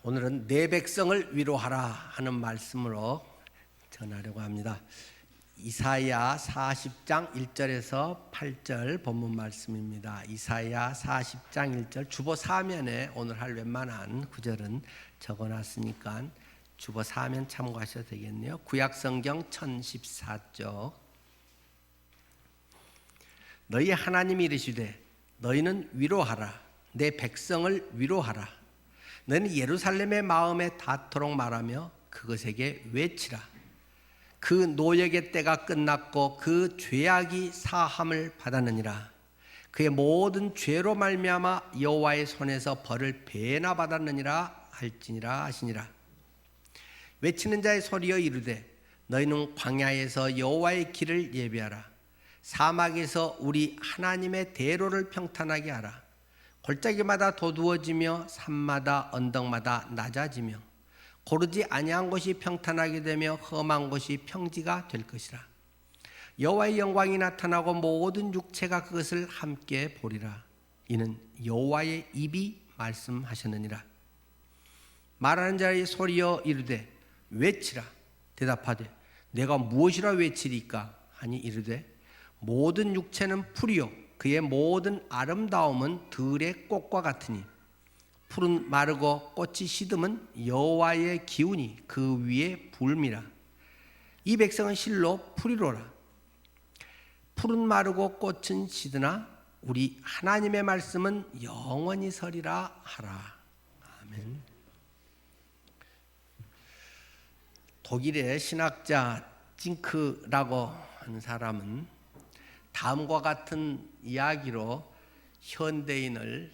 오늘은 내 백성을 위로하라 하는 말씀으로 전하려고 합니다. 이사야 40장 1절에서 8절 본문 말씀입니다. 이사야 40장 1절 주보 사면에 오늘 할 웬만한 구절은 적어놨으니까 주보 사면 참고하셔도 되겠네요. 구약성경 1014쪽. 너희 하나님이 이르시되 너희는 위로하라. 내 백성을 위로하라. 너희는 예루살렘의 마음에 닿도록 말하며 그것에게 외치라. 그 노역의 때가 끝났고 그 죄악이 사함을 받았느니라. 그의 모든 죄로 말미암아 여호와의 손에서 벌을 배나 받았느니라 할지니라 하시니라. 외치는 자의 소리여 이르되 너희는 광야에서 여호와의 길을 예비하라. 사막에서 우리 하나님의 대로를 평탄하게 하라. 골짜기마다 도두어지며 산마다 언덕마다 낮아지며 고르지 아니한 곳이 평탄하게 되며 험한 곳이 평지가 될 것이라. 여호와의 영광이 나타나고 모든 육체가 그것을 함께 보리라. 이는 여호와의 입이 말씀하셨느니라. 말하는 자의 소리여 이르되 외치라. 대답하되 내가 무엇이라 외치리까 하니 이르되 모든 육체는 풀이요 그의 모든 아름다움은 들의 꽃과 같으니 풀은 마르고 꽃이 시듬은 여호와의 기운이 그 위에 불미라. 이 백성은 실로 풀이로라. 풀은 마르고 꽃은 시드나 우리 하나님의 말씀은 영원히 서리라 하라. 아멘. 독일의 신학자 징크라고 하는 사람은 다음과 같은 이야기로 현대인을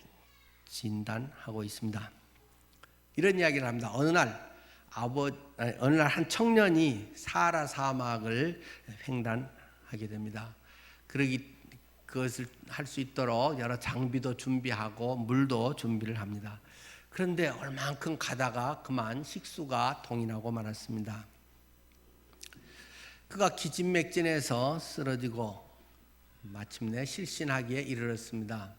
진단하고 있습니다. 이런 이야기를 합니다. 어느 날 한 청년이 사하라 사막을 횡단하게 됩니다. 그것을 할 수 있도록 여러 장비도 준비하고 물도 준비를 합니다. 그런데 얼만큼 가다가 그만 식수가 동인하고 말았습니다. 그가 기진맥진해서 쓰러지고 마침내 실신하기에 이르렀습니다.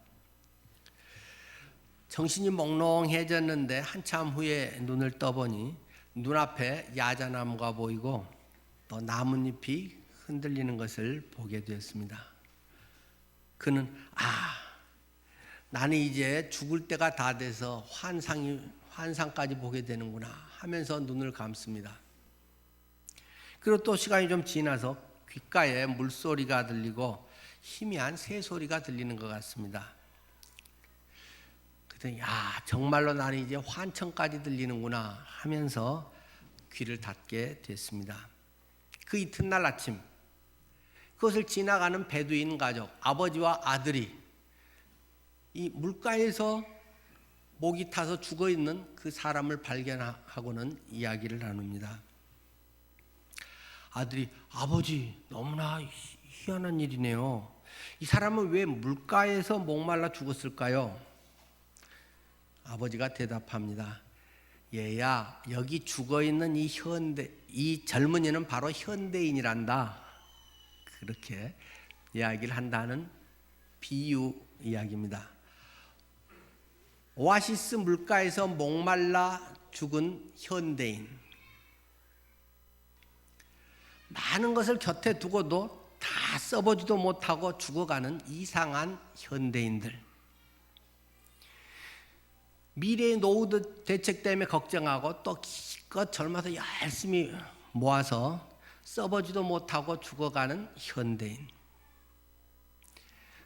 정신이 몽롱해졌는데 한참 후에 눈을 떠보니 눈앞에 야자나무가 보이고 또 나뭇잎이 흔들리는 것을 보게 되었습니다. 그는 나는 이제 죽을 때가 다 돼서 환상까지 보게 되는구나 하면서 눈을 감습니다. 그리고 또 시간이 좀 지나서 귓가에 물소리가 들리고 희미한 새소리가 들리는 것 같습니다. 그랬더니 정말로 나는 이제 환청까지 들리는구나 하면서 귀를 닫게 됐습니다. 그 이튿날 아침 그것을 지나가는 베두인 가족 아버지와 아들이 이 물가에서 목이 타서 죽어있는 그 사람을 발견하고는 이야기를 나눕니다. 아들이 아버지 너무나 희한한 일이네요. 이 사람은 왜 물가에서 목말라 죽었을까요? 아버지가 대답합니다. 얘야 여기 죽어있는 이 젊은이는 바로 현대인이란다. 그렇게 이야기를 한다는 비유 이야기입니다. 오아시스 물가에서 목말라 죽은 현대인. 많은 것을 곁에 두고도 다 써보지도 못하고 죽어가는 이상한 현대인들. 미래의 노후 대책 때문에 걱정하고 또 기껏 젊어서 열심히 모아서 써보지도 못하고 죽어가는 현대인.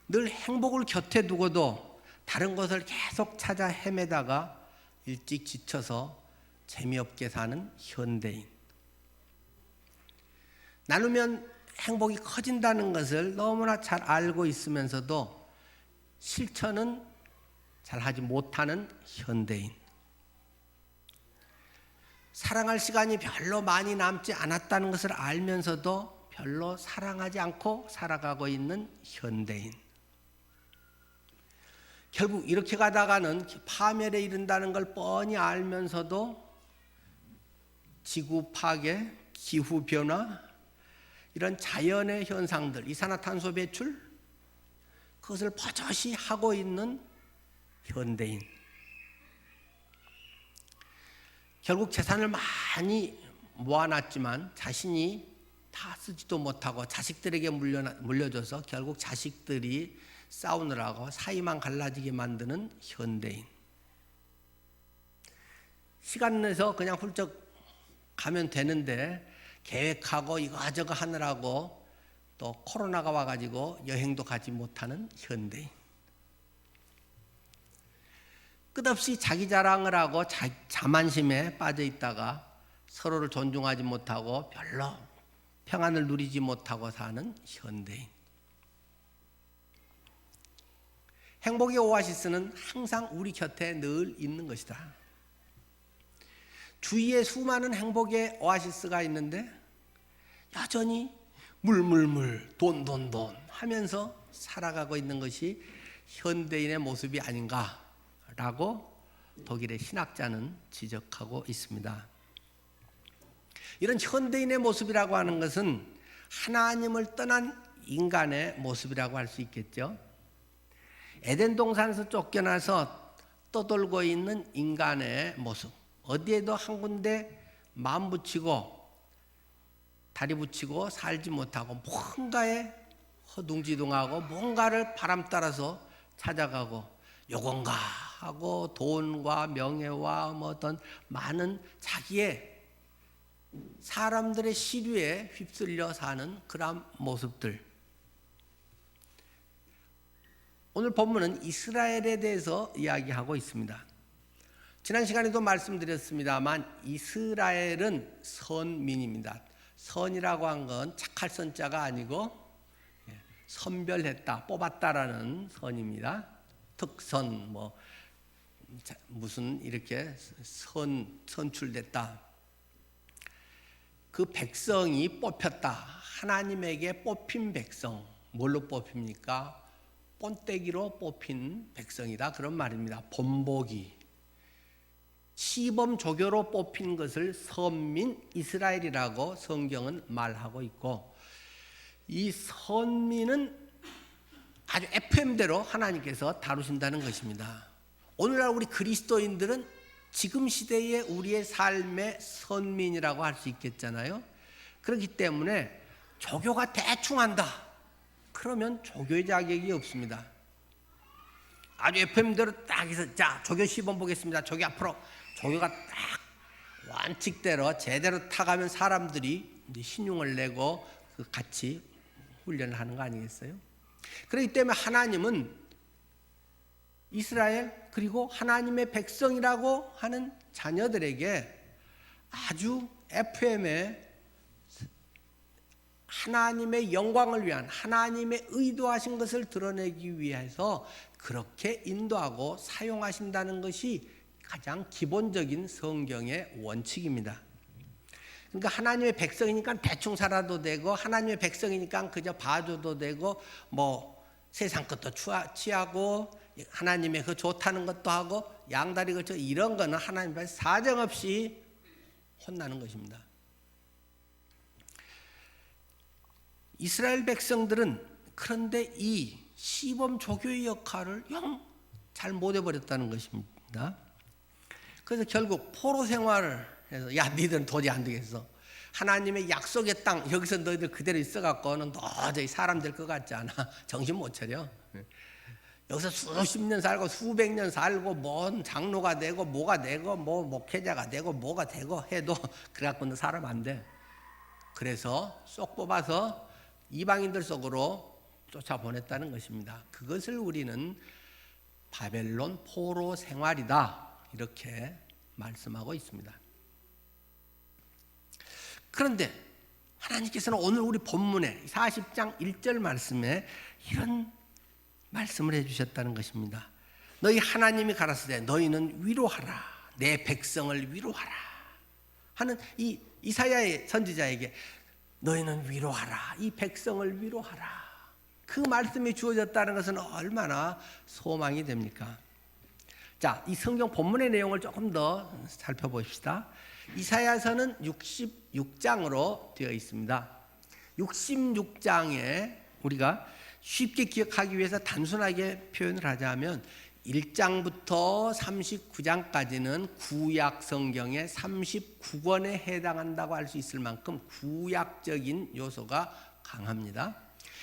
늘 행복을 곁에 두고도 다른 것을 계속 찾아 헤매다가 일찍 지쳐서 재미없게 사는 현대인. 나누면 행복이 커진다는 것을 너무나 잘 알고 있으면서도 실천은 잘하지 못하는 현대인. 사랑할 시간이 별로 많이 남지 않았다는 것을 알면서도 별로 사랑하지 않고 살아가고 있는 현대인. 결국 이렇게 가다가는 파멸에 이른다는 걸 뻔히 알면서도 지구 파괴, 기후 변화, 이런 자연의 현상들, 이산화탄소 배출, 그것을 버젓이 하고 있는 현대인. 결국 재산을 많이 모아놨지만 자신이 다 쓰지도 못하고 자식들에게 물려줘서 결국 자식들이 싸우느라고 사이만 갈라지게 만드는 현대인. 시간 내서 그냥 훌쩍 가면 되는데 계획하고 이거저거 하느라고 또 코로나가 와가지고 여행도 가지 못하는 현대인. 끝없이 자기 자랑을 하고 자만심에 빠져 있다가 서로를 존중하지 못하고 별로 평안을 누리지 못하고 사는 현대인. 행복의 오아시스는 항상 우리 곁에 늘 있는 것이다. 주위에 수많은 행복의 오아시스가 있는데 여전히 물물물 돈 하면서 살아가고 있는 것이 현대인의 모습이 아닌가라고 독일의 신학자는 지적하고 있습니다. 이런 현대인의 모습이라고 하는 것은 하나님을 떠난 인간의 모습이라고 할 수 있겠죠. 에덴 동산에서 쫓겨나서 떠돌고 있는 인간의 모습, 어디에도 한 군데 마음 붙이고 다리 붙이고 살지 못하고 뭔가에 허둥지둥하고 뭔가를 바람 따라서 찾아가고 요건가 하고 돈과 명예와 뭐 어떤 많은 자기의 사람들의 시류에 휩쓸려 사는 그런 모습들. 오늘 본문은 이스라엘에 대해서 이야기하고 있습니다. 지난 시간에도 말씀드렸습니다만 이스라엘은 선민입니다. 선이라고 한 건 착할 선자가 아니고 선별했다, 뽑았다라는 선입니다. 특선, 뭐 무슨 이렇게 선출됐다. 그 백성이 뽑혔다. 하나님에게 뽑힌 백성. 뭘로 뽑힙니까? 본떼기로 뽑힌 백성이다. 그런 말입니다. 본보기. 시범 조교로 뽑힌 것을 선민 이스라엘이라고 성경은 말하고 있고, 이 선민은 아주 FM대로 하나님께서 다루신다는 것입니다. 오늘날 우리 그리스도인들은 지금 시대의 우리의 삶의 선민이라고 할 수 있겠잖아요. 그렇기 때문에 조교가 대충 한다. 그러면 조교의 자격이 없습니다. 아주 FM대로 딱 해서 자 조교 시범 보겠습니다. 조교 앞으로. 조교가 딱 원칙대로 제대로 타가면 사람들이 이제 신용을 내고 같이 훈련을 하는 거 아니겠어요? 그렇기 때문에 하나님은 이스라엘 그리고 하나님의 백성이라고 하는 자녀들에게 아주 FM에 하나님의 영광을 위한 하나님의 의도하신 것을 드러내기 위해서 그렇게 인도하고 사용하신다는 것이 가장 기본적인 성경의 원칙입니다. 그러니까 하나님의 백성이니까 대충 살아도 되고 하나님의 백성이니까 그저 봐줘도 되고 뭐 세상 것도 취하고 하나님의 그 좋다는 것도 하고 양다리 걸쳐 이런 거는 하나님 앞에 사정없이 혼나는 것입니다. 이스라엘 백성들은 그런데 이 시범 조교의 역할을 영 잘 못해버렸다는 것입니다. 그래서 결국 포로 생활을 해서 야 니들은 도저히 안 되겠어. 하나님의 약속의 땅 여기서 너희들 그대로 있어갖고는 도저히 사람 될 것 같지 않아. 정신 못 차려. 여기서 수십 년 살고 수백 년 살고 뭔 장로가 되고 뭐가 되고 뭐 목회자가 되고 뭐가 되고 해도 그래갖고는 사람 안 돼. 그래서 쏙 뽑아서 이방인들 속으로 쫓아보냈다는 것입니다. 그것을 우리는 바벨론 포로 생활이다 이렇게 말씀하고 있습니다. 그런데 하나님께서는 오늘 우리 본문에 40장 1절 말씀에 이런 말씀을 해주셨다는 것입니다. 너희 하나님이 가라사대 너희는 위로하라 내 백성을 위로하라 하는 이 이사야의 선지자에게 너희는 위로하라 이 백성을 위로하라 그 말씀이 주어졌다는 것은 얼마나 소망이 됩니까? 자, 이 성경 본문의 내용을 조금 더 살펴봅시다. 이사야서는 66장으로 되어 있습니다. 66장에 우리가 쉽게 기억하기 위해서 단순하게 표현을 하자면 1장부터 39장까지는 구약 성경의 39권에 해당한다고 할 수 있을 만큼 구약적인 요소가 강합니다.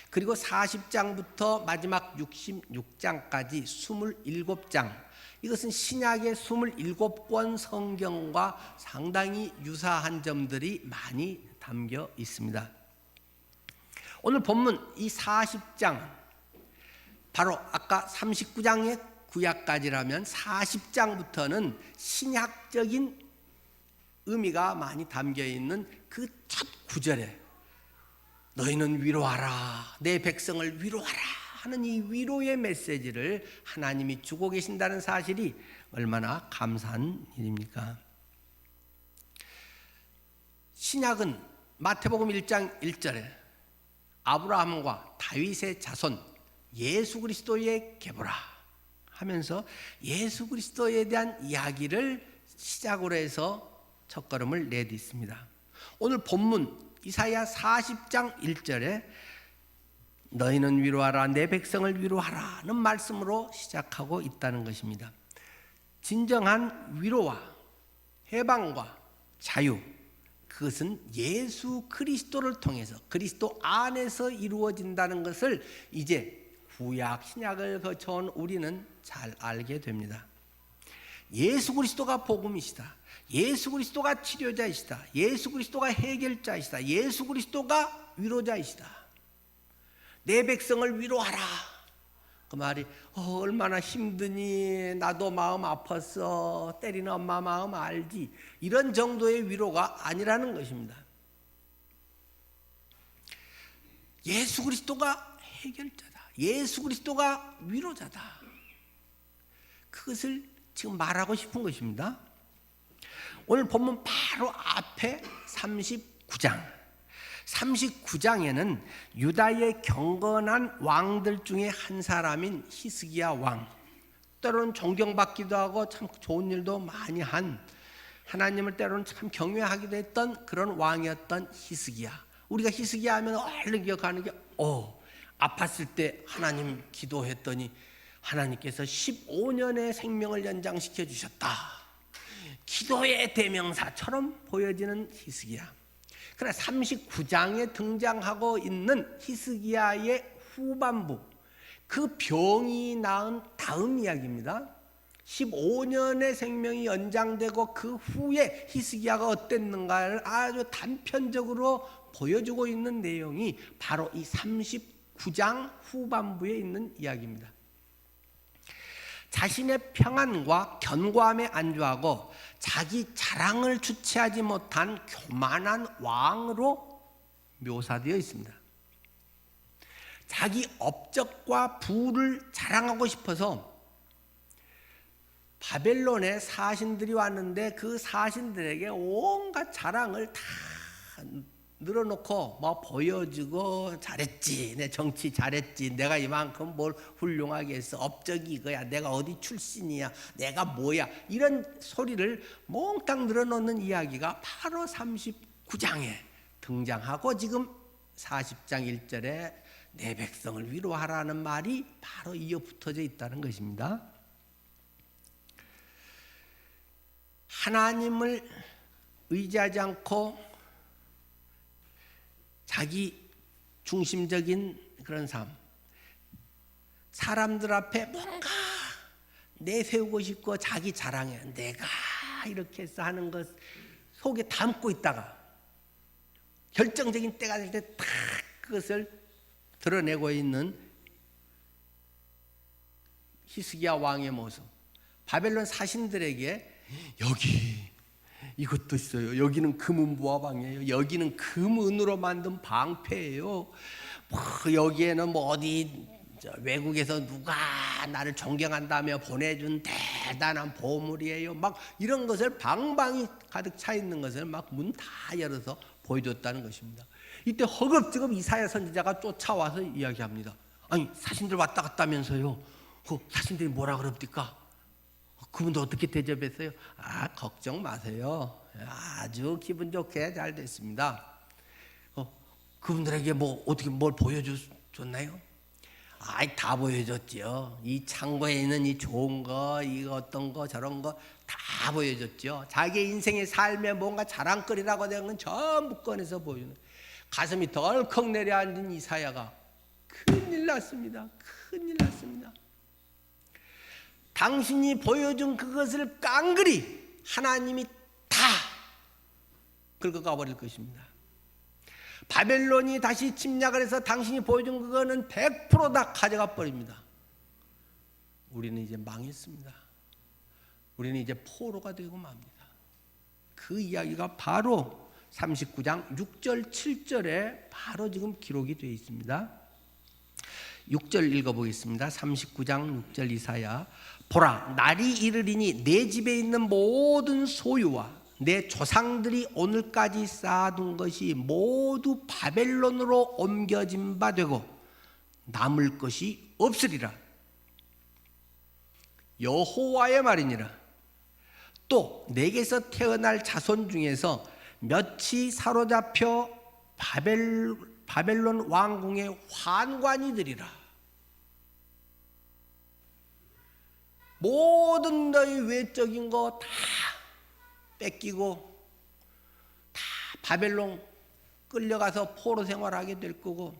그리고 40장부터 마지막 66장까지 27장, 이것은 신약의 27권 성경과 상당히 유사한 점들이 많이 담겨 있습니다. 오늘 본문 이 40장, 바로 아까 39장의 구약까지라면 40장부터는 신약적인 의미가 많이 담겨 있는 그 첫 구절에 너희는 위로하라, 내 백성을 위로하라 하는 이 위로의 메시지를 하나님이 주고 계신다는 사실이 얼마나 감사한 일입니까? 신약은 마태복음 1장 1절에 아브라함과 다윗의 자손 예수 그리스도의 계보라 하면서 예수 그리스도에 대한 이야기를 시작으로 해서 첫걸음을 내딛습니다. 오늘 본문 이사야 40장 1절에 너희는 위로하라, 내 백성을 위로하라는 말씀으로 시작하고 있다는 것입니다. 진정한 위로와 해방과 자유, 그것은 예수 그리스도를 통해서 그리스도 안에서 이루어진다는 것을 이제 구약 신약을 거쳐온 우리는 잘 알게 됩니다. 예수 그리스도가 복음이시다, 예수 그리스도가 치료자이시다, 예수 그리스도가 해결자이시다, 예수 그리스도가 위로자이시다. 내 백성을 위로하라, 그 말이 얼마나 힘드니, 나도 마음 아팠어, 때리는 엄마 마음 알지, 이런 정도의 위로가 아니라는 것입니다. 예수 그리스도가 해결자다, 예수 그리스도가 위로자다, 그것을 지금 말하고 싶은 것입니다. 오늘 본문 바로 앞에 39장에는 유다의 경건한 왕들 중에 한 사람인 히스기야 왕, 때로는 존경받기도 하고 참 좋은 일도 많이 한, 하나님을 때로는 참 경외하기도 했던 그런 왕이었던 히스기야. 우리가 히스기야 하면 얼른 기억하는 게 아팠을 때 하나님 기도했더니 하나님께서 15년의 생명을 연장시켜 주셨다, 기도의 대명사처럼 보여지는 히스기야. 그러나 39장에 등장하고 있는 히스기야의 후반부, 그 병이 나은 다음 이야기입니다. 15년의 생명이 연장되고 그 후에 히스기야가 어땠는가를 아주 단편적으로 보여주고 있는 내용이 바로 이 39장 후반부에 있는 이야기입니다. 자신의 평안과 견고함에 안주하고 자기 자랑을 주체하지 못한 교만한 왕으로 묘사되어 있습니다. 자기 업적과 부를 자랑하고 싶어서 바벨론에 사신들이 왔는데 그 사신들에게 온갖 자랑을 다 늘어놓고 보여주고, 잘했지, 내 정치 잘했지, 내가 이만큼 뭘 훌륭하게 했어, 업적이 이거야, 내가 어디 출신이야, 내가 뭐야, 이런 소리를 몽땅 늘어놓는 이야기가 바로 39장에 등장하고 지금 40장 1절에 내 백성을 위로하라는 말이 바로 이어 붙어져 있다는 것입니다. 하나님을 의지하지 않고 자기 중심적인 그런 삶, 사람들 앞에 뭔가 내세우고 싶고 자기 자랑해, 내가 이렇게 해서 하는 것 속에 담고 있다가 결정적인 때가 될 때 딱 그것을 드러내고 있는 히스기야 왕의 모습. 바벨론 사신들에게 여기 이것도 있어요, 여기는 금은보화방이에요, 여기는 금은으로 만든 방패예요, 여기에는 어디 외국에서 누가 나를 존경한다며 보내준 대단한 보물이에요, 이런 것을 방방이 가득 차 있는 것을 문 다 열어서 보여줬다는 것입니다. 이때 허겁지겁 이사야 선지자가 쫓아와서 이야기합니다. 아니, 사신들 왔다 갔다면서요, 사신들이 뭐라 그럽니까? 그분도 어떻게 대접했어요? 걱정 마세요, 아주 기분 좋게 잘 됐습니다. 그분들에게 어떻게 뭘 보여줬나요? 아이 다 보여줬죠. 이 창고에 있는 이 좋은 거, 이거 어떤 거 저런 거 다 보여줬죠. 자기 인생의 삶에 뭔가 자랑거리라고 된 건 전부 꺼내서 보여주는. 가슴이 덜컥 내려앉은 이사야가 큰일 났습니다. 큰일 났습니다. 당신이 보여준 그것을 깡그리 하나님이 다 긁어가 버릴 것입니다. 바벨론이 다시 침략을 해서 당신이 보여준 그거는 100% 가져가 버립니다. 우리는 이제 망했습니다. 우리는 이제 포로가 되고 맙니다. 그 이야기가 바로 39장 6절 7절에 바로 지금 기록이 되어 있습니다. 6절 읽어보겠습니다. 39장 6절 이사야. 보라, 날이 이르리니 내 집에 있는 모든 소유와 내 조상들이 오늘까지 쌓아둔 것이 모두 바벨론으로 옮겨진 바 되고 남을 것이 없으리라. 여호와의 말이니라. 또 내게서 태어날 자손 중에서 몇이 사로잡혀 바벨론 왕궁의 환관이 되리라. 모든 너희 외적인 거 다 뺏기고 다 바벨론 끌려가서 포로 생활하게 될 거고,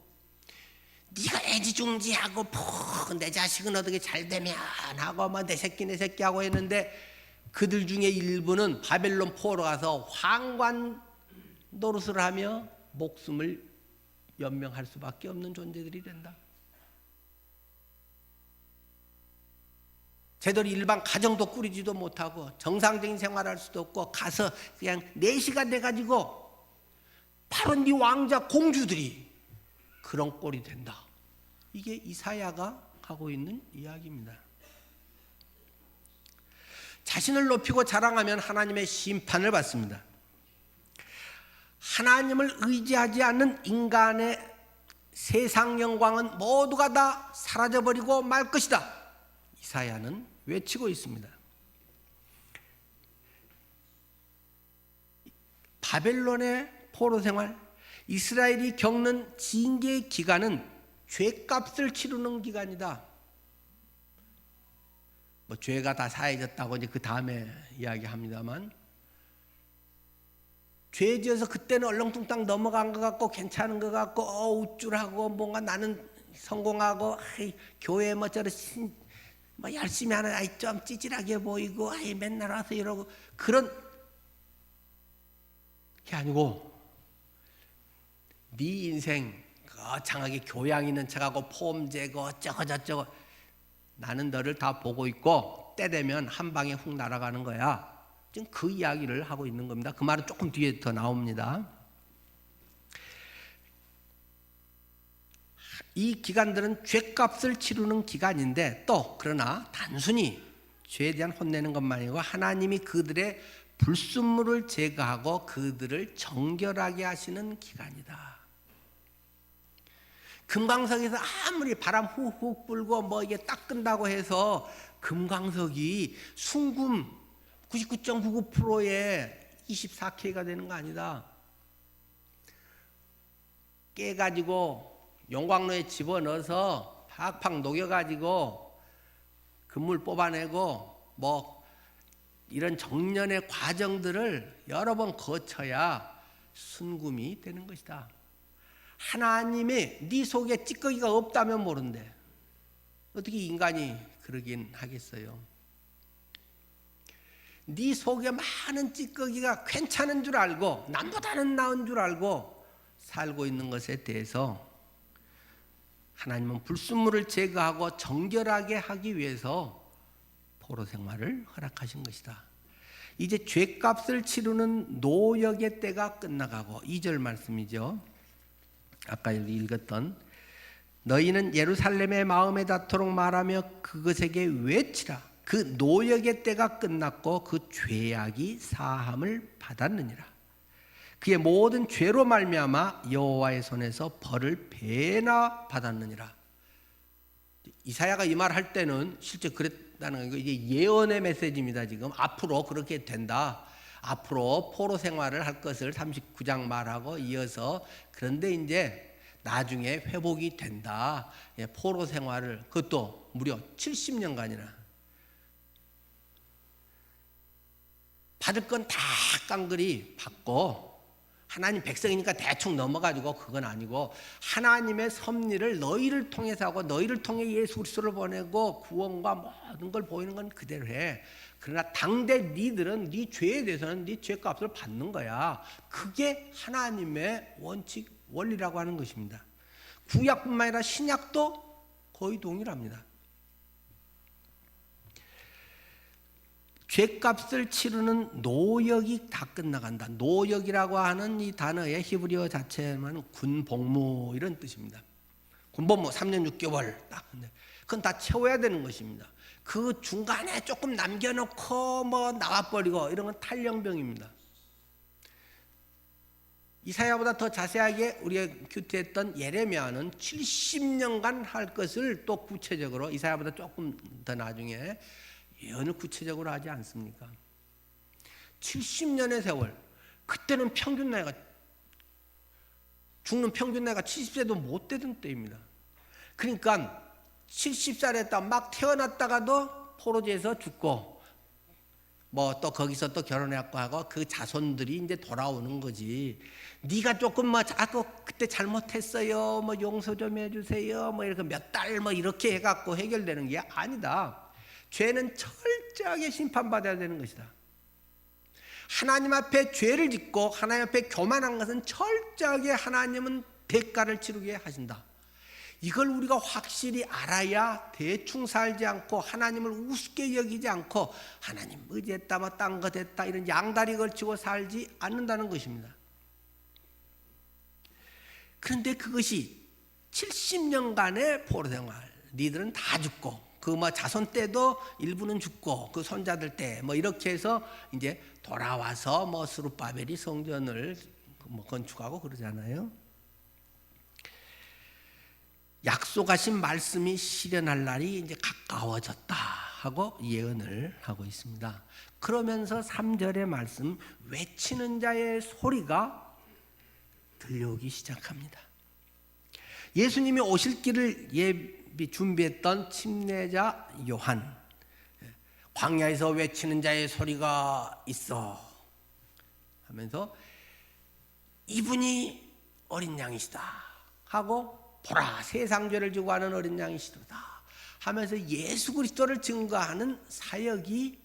네가 애지중지하고 내 자식은 어떻게 잘 되면 하고 뭐 내 새끼 하고 했는데 그들 중에 일부는 바벨론 포로 가서 황관 노릇을 하며 목숨을 연명할 수밖에 없는 존재들이 된다. 제대로 일반 가정도 꾸리지도 못하고 정상적인 생활할 수도 없고 가서 그냥 내시가 돼가지고 바로 네 왕자 공주들이 그런 꼴이 된다. 이게 이사야가 하고 있는 이야기입니다. 자신을 높이고 자랑하면 하나님의 심판을 받습니다. 하나님을 의지하지 않는 인간의 세상 영광은 모두가 다 사라져버리고 말 것이다. 이사야는 외치고 있습니다. 바벨론의 포로 생활, 이스라엘이 겪는 징계의 기간은 죄값을 치르는 기간이다. 뭐 죄가 다 사해졌다고 이제 그 다음에 이야기합니다만, 죄 지어서 그때는 얼렁뚱땅 넘어간 것 같고 괜찮은 것 같고 우쭐하고 뭔가 나는 성공하고 교회 뭐저러 뭐 열심히 하는 아이 좀 찌질하게 보이고 맨날 와서 이러고 그런 게 아니고, 네 인생 거창하게 교양 있는 척하고 폼 재고 어쩌고 저쩌고 나는 너를 다 보고 있고 때 되면 한 방에 훅 날아가는 거야. 지금 그 이야기를 하고 있는 겁니다. 그 말은 조금 뒤에 더 나옵니다. 이 기간들은 죄값을 치르는 기간인데 또 그러나 단순히 죄에 대한 혼내는 것만 아니고 하나님이 그들의 불순물을 제거하고 그들을 정결하게 하시는 기간이다. 금강석에서 아무리 바람 훅훅 불고 뭐 이게 딱 끈다고 해서 금강석이 순금 99.99%에 24K가 되는 거 아니다. 깨가지고 용광로에 집어넣어서 팍팍 녹여가지고 금물 뽑아내고 뭐 이런 정년의 과정들을 여러 번 거쳐야 순금이 되는 것이다. 하나님의 네 속에 찌꺼기가 없다면 모른대. 어떻게 인간이 그러긴 하겠어요. 네 속에 많은 찌꺼기가 괜찮은 줄 알고 남보다는 나은 줄 알고 살고 있는 것에 대해서 하나님은 불순물을 제거하고 정결하게 하기 위해서 포로 생활을 허락하신 것이다. 이제 죄값을 치르는 노역의 때가 끝나가고 2절 말씀이죠. 아까 읽었던 너희는 예루살렘의 마음에 닿도록 말하며 그것에게 외치라. 그 노역의 때가 끝났고 그 죄악이 사함을 받았느니라. 그의 모든 죄로 말미암아 여호와의 손에서 벌을 배나 받았느니라. 이사야가 이 말 할 때는 실제 그랬다는 거, 이게 예언의 메시지입니다. 지금 앞으로 그렇게 된다. 앞으로 포로 생활을 할 것을 39장 말하고 이어서, 그런데 이제 나중에 회복이 된다. 포로 생활을, 그것도 무려 70년간이나 받을 건 다 깡그리 받고, 하나님 백성이니까 대충 넘어가지고, 그건 아니고 하나님의 섭리를 너희를 통해서 하고 너희를 통해 예수 그리스도를 보내고 구원과 모든 걸 보이는 건 그대로 해. 그러나 당대 니들은 네 죄에 대해서는 네 죄값을 받는 거야. 그게 하나님의 원칙, 원리라고 하는 것입니다. 구약뿐만 아니라 신약도 거의 동일합니다. 죄값을 치르는 노역이 다 끝나간다. 노역이라고 하는 이 단어의 히브리어 자체만 군복무 이런 뜻입니다. 군복무 3년 6개월 딱. 그건 다 채워야 되는 것입니다. 그 중간에 조금 남겨놓고 뭐 나와버리고 이런 건 탈영병입니다. 이사야보다 더 자세하게 우리가 큐티했던 예레미야는 70년간 할 것을 또 구체적으로, 이사야보다 조금 더 나중에 예언을 구체적으로 하지 않습니까? 70년의 세월, 그때는 평균 나이가, 죽는 평균 나이가 70세도 못 되던 때입니다. 그러니까 70살 했다 막 태어났다가도 포로지에서 죽고, 뭐 또 거기서 또 결혼해갖고 하고 그 자손들이 이제 돌아오는 거지. 네가 조금 뭐 그때 잘못했어요, 뭐 용서 좀 해주세요, 뭐 이렇게 몇 달 뭐 이렇게 해갖고 해결되는 게 아니다. 죄는 철저하게 심판받아야 되는 것이다. 하나님 앞에 죄를 짓고 하나님 앞에 교만한 것은 철저하게 하나님은 대가를 치르게 하신다. 이걸 우리가 확실히 알아야 대충 살지 않고 하나님을 우습게 여기지 않고 하나님 의지했다 뭐 딴 거 됐다 이런 양다리 걸치고 살지 않는다는 것입니다. 그런데 그것이 70년간의 포로 생활, 니들은 다 죽고 그 뭐 자손 때도 일부는 죽고 그 손자들 때 뭐 이렇게 해서 이제 돌아와서 뭐 스룹바벨이 성전을 뭐 건축하고 그러잖아요. 약속하신 말씀이 실현할 날이 이제 가까워졌다 하고 예언을 하고 있습니다. 그러면서 3절의 말씀, 외치는 자의 소리가 들려오기 시작합니다. 예수님이 오실 길을 준비했던 침례자 요한, 광야에서 외치는 자의 소리가 있어 하면서 이분이 어린 양이시다 하고, 보라 세상 죄를 지고 하는 어린 양이시도다 하면서 예수 그리스도를 증거하는 사역이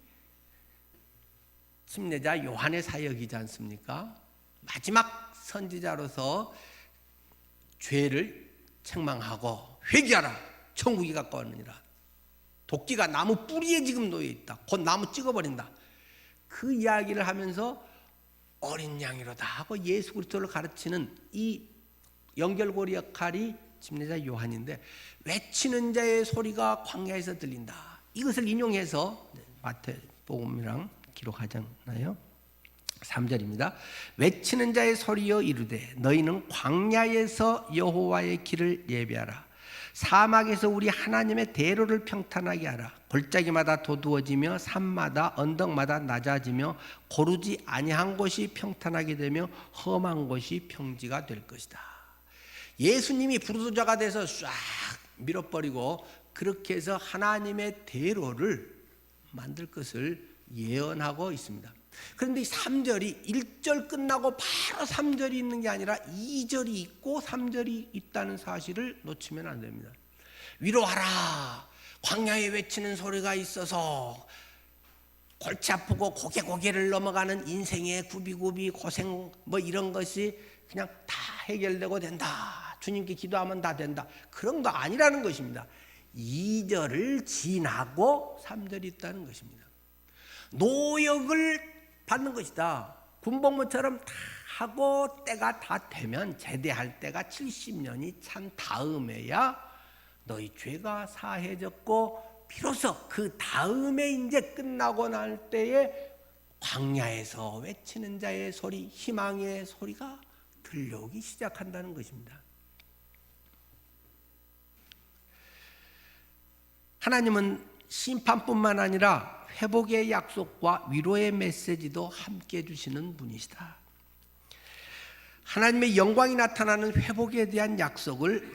침례자 요한의 사역이지 않습니까? 마지막 선지자로서 죄를 책망하고 회개하라, 천국이 가까웠느니라, 도끼가 나무 뿌리에 지금 놓여 있다, 곧 나무 찍어버린다, 그 이야기를 하면서 어린 양이로다 하고 예수 그리스도를 가르치는 이 연결고리 역할이 침례자 요한인데, 외치는 자의 소리가 광야에서 들린다, 이것을 인용해서 마태복음이랑 기록하잖아요. 3절입니다. 외치는 자의 소리여 이르되 너희는 광야에서 여호와의 길을 예비하라, 사막에서 우리 하나님의 대로를 평탄하게 하라. 골짜기마다 도두어지며 산마다 언덕마다 낮아지며 고르지 아니한 곳이 평탄하게 되며 험한 곳이 평지가 될 것이다. 예수님이 부르짖어가 돼서 싹 밀어버리고 그렇게 해서 하나님의 대로를 만들 것을 예언하고 있습니다. 그런데 이 3절이 1절 끝나고 바로 3절이 있는 게 아니라 2절이 있고 3절이 있다는 사실을 놓치면 안 됩니다. 위로하라, 광야에 외치는 소리가 있어서 골치 아프고 고개를 넘어가는 인생의 구비구비 고생 뭐 이런 것이 그냥 다 해결되고 된다, 주님께 기도하면 다 된다, 그런 거 아니라는 것입니다. 2절을 지나고 3절이 있다는 것입니다. 노역을 받는 것이다. 군복무처럼 다 하고 때가 다 되면, 제대할 때가 70년이 찬 다음에야 너희 죄가 사해졌고, 비로소 그 다음에 이제 끝나고 날 때에 광야에서 외치는 자의 소리, 희망의 소리가 들려오기 시작한다는 것입니다. 하나님은 심판뿐만 아니라 회복의 약속과 위로의 메시지도 함께 주시는 분이시다. 하나님의 영광이 나타나는 회복에 대한 약속을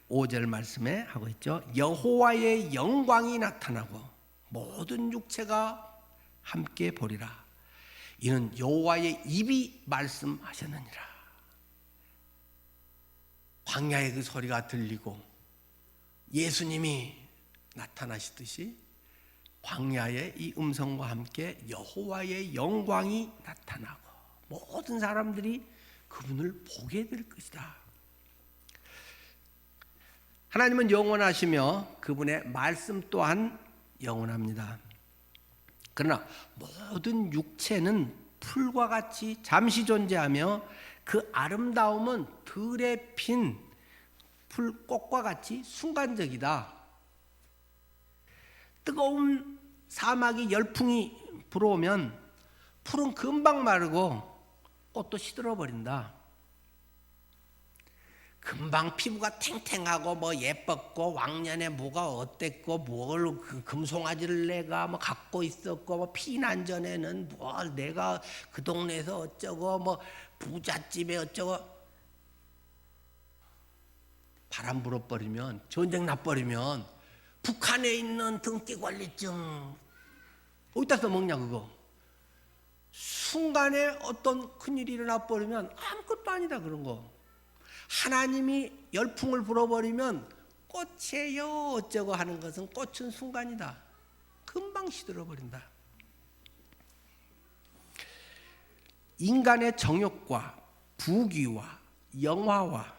5절 말씀에 하고 있죠. 여호와의 영광이 나타나고 모든 육체가 함께 보리라. 이는 여호와의 입이 말씀하셨느니라. 광야의 그 소리가 들리고 예수님이 나타나시듯이 광야의 이 음성과 함께 여호와의 영광이 나타나고 모든 사람들이 그분을 보게 될 것이다. 하나님은 영원하시며 그분의 말씀 또한 영원합니다. 그러나 모든 육체는 풀과 같이 잠시 존재하며 그 아름다움은 들에 핀 풀꽃과 같이 순간적이다. 뜨거운 사막이 열풍이 불어오면 풀은 금방 마르고 꽃도 시들어버린다. 금방 피부가 탱탱하고 뭐 예뻤고 왕년에 뭐가 어땠고 뭘 금송아지를 내가 뭐 갖고 있었고 뭐 피난 전에는 뭘 내가 그 동네에서 어쩌고 뭐 부잣집에 어쩌고 바람 불어버리면 전쟁 나버리면 북한에 있는 등기관리증 어디다 써먹냐 그거. 순간에 어떤 큰일이 일어나 버리면 아무것도 아니다 그런 거. 하나님이 열풍을 불어버리면 꽃이에요 어쩌고 하는 것은 꽃은 순간이다. 금방 시들어버린다. 인간의 정욕과 부귀와 영화와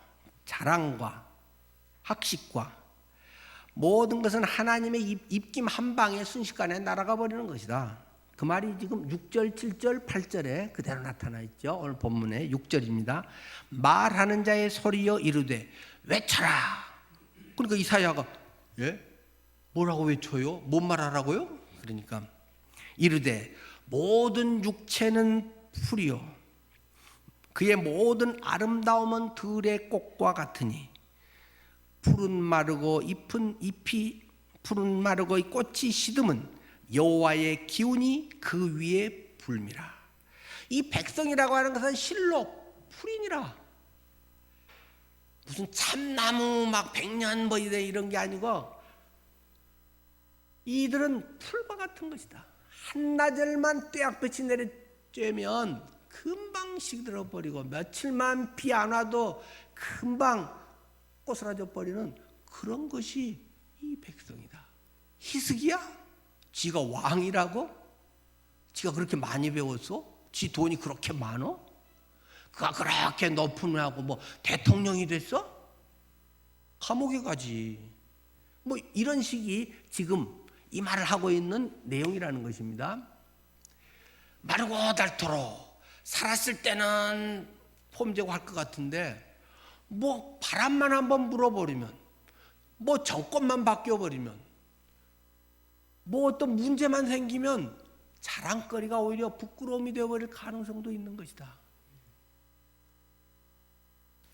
자랑과 학식과 모든 것은 하나님의 입김 한 방에 순식간에 날아가 버리는 것이다. 그 말이 지금 6절, 7절, 8절에 그대로 나타나 있죠. 오늘 본문의 6절입니다. 말하는 자의 소리여 이르되 외쳐라. 그러니까 이사야가 뭐라고 외쳐요? 뭔 말하라고요? 그러니까 이르되 모든 육체는 풀이요 그의 모든 아름다움은 들의 꽃과 같으니 푸른 마르고 푸른 마르고 이 꽃이 시듬은 여호와의 기운이 그 위에 불미라. 이 백성이라고 하는 것은 실로 풀이니라. 무슨 참나무 막 100년 뭐 이런 게 아니고 이들은 풀과 같은 것이다. 한나절만 떼약볕이 내려쬐면 금방 시들어버리고 며칠만 비 안 와도 금방 꼬스라져 버리는 그런 것이 이 백성이다. 히스기야? 지가 왕이라고? 지가 그렇게 많이 배웠어? 지 돈이 그렇게 많어? 그가 그렇게 높은 하고 뭐 대통령이 됐어? 감옥에 가지. 뭐 이런 식이 지금 이 말을 하고 있는 내용이라는 것입니다. 마르고 닳도록 살았을 때는 폼재고 할 것 같은데 뭐 바람만 한번 불어버리면 뭐 정권만 바뀌어버리면 뭐 어떤 문제만 생기면 자랑거리가 오히려 부끄러움이 되어버릴 가능성도 있는 것이다.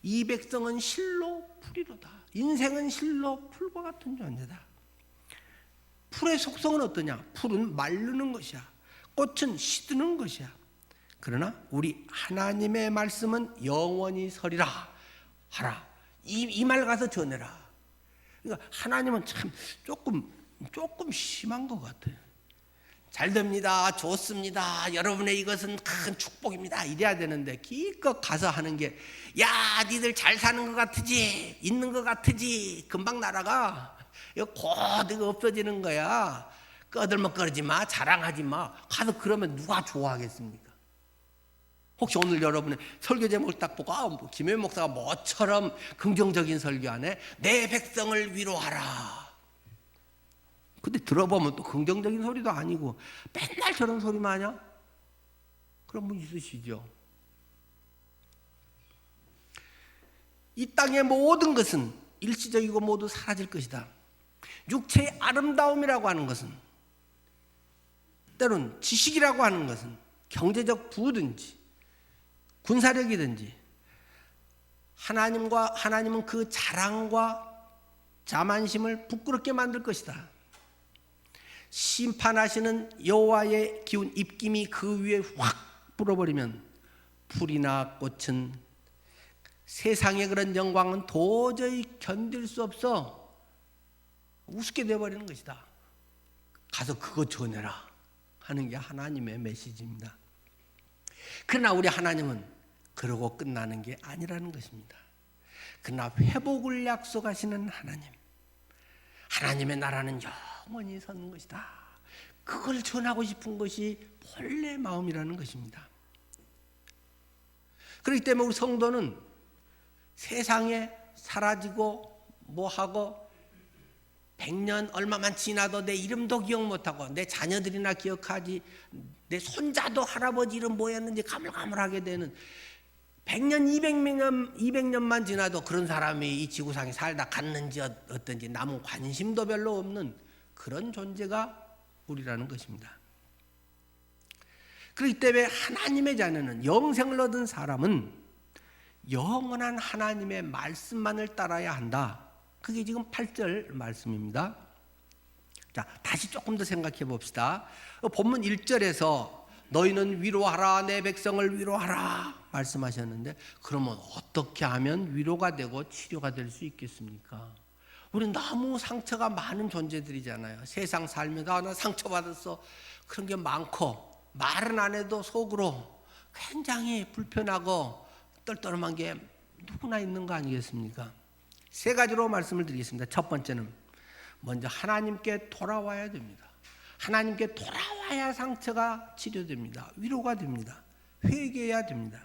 이 백성은 실로 풀이로다. 인생은 실로 풀과 같은 존재다. 풀의 속성은 어떠냐? 풀은 마르는 것이야. 꽃은 시드는 것이야. 그러나 우리 하나님의 말씀은 영원히 서리라 하라. 이 말 가서 전해라. 그러니까 하나님은 참 조금 심한 것 같아요. 잘 됩니다. 좋습니다. 여러분의 이것은 큰 축복입니다. 이래야 되는데 기껏 가서 하는 게 야 니들 잘 사는 것 같으지 있는 것 같으지 금방 날아가. 이거 곧 이거 없어지는 거야. 꺼들먹거리지 마. 자랑하지 마. 가서 그러면 누가 좋아하겠습니까? 혹시 오늘 여러분의 설교 제목을 딱 보고 김효연 목사가 뭐처럼 긍정적인 설교하네. 내 백성을 위로하라. 근데 들어보면 또 긍정적인 소리도 아니고 맨날 저런 소리만 하냐? 그런 분 있으시죠? 이 땅의 모든 것은 일시적이고 모두 사라질 것이다. 육체의 아름다움이라고 하는 것은 때론 지식이라고 하는 것은 경제적 부든지 군사력이든지 하나님은 그 자랑과 자만심을 부끄럽게 만들 것이다. 심판하시는 여호와의 기운 입김이 그 위에 확 불어버리면 풀이나 꽃은 세상의 그런 영광은 도저히 견딜 수 없어 우습게 되어버리는 것이다. 가서 그거 전해라 하는 게 하나님의 메시지입니다. 그러나 우리 하나님은 그러고 끝나는 게 아니라는 것입니다. 그러나 회복을 약속하시는 하나님, 하나님의 나라는 영원히 서는 것이다. 그걸 전하고 싶은 것이 본래 마음이라는 것입니다. 그렇기 때문에 우리 성도는 세상에 사라지고 뭐하고 100년 얼마만 지나도 내 이름도 기억 못하고 내 자녀들이나 기억하지 내 손자도 할아버지 이름 뭐였는지 가물가물하게 되는 100년, 200년만 지나도 그런 사람이 이 지구상에 살다 갔는지 어떤지 남은 관심도 별로 없는 그런 존재가 우리라는 것입니다. 그렇기 때문에 하나님의 자녀는 영생을 얻은 사람은 영원한 하나님의 말씀만을 따라야 한다. 그게 지금 8절 말씀입니다. 자, 다시 조금 더 생각해 봅시다. 본문 1절에서 너희는 위로하라 내 백성을 위로하라 말씀하셨는데 그러면 어떻게 하면 위로가 되고 치료가 될 수 있겠습니까? 우리는 너무 상처가 많은 존재들이잖아요. 세상 살면서 나 상처받았어 그런 게 많고 말은 안 해도 속으로 굉장히 불편하고 떨떠름한 게 누구나 있는 거 아니겠습니까? 세 가지로 말씀을 드리겠습니다. 첫 번째는 먼저 하나님께 돌아와야 됩니다. 하나님께 돌아와야 상처가 치료됩니다. 위로가 됩니다. 회개해야 됩니다.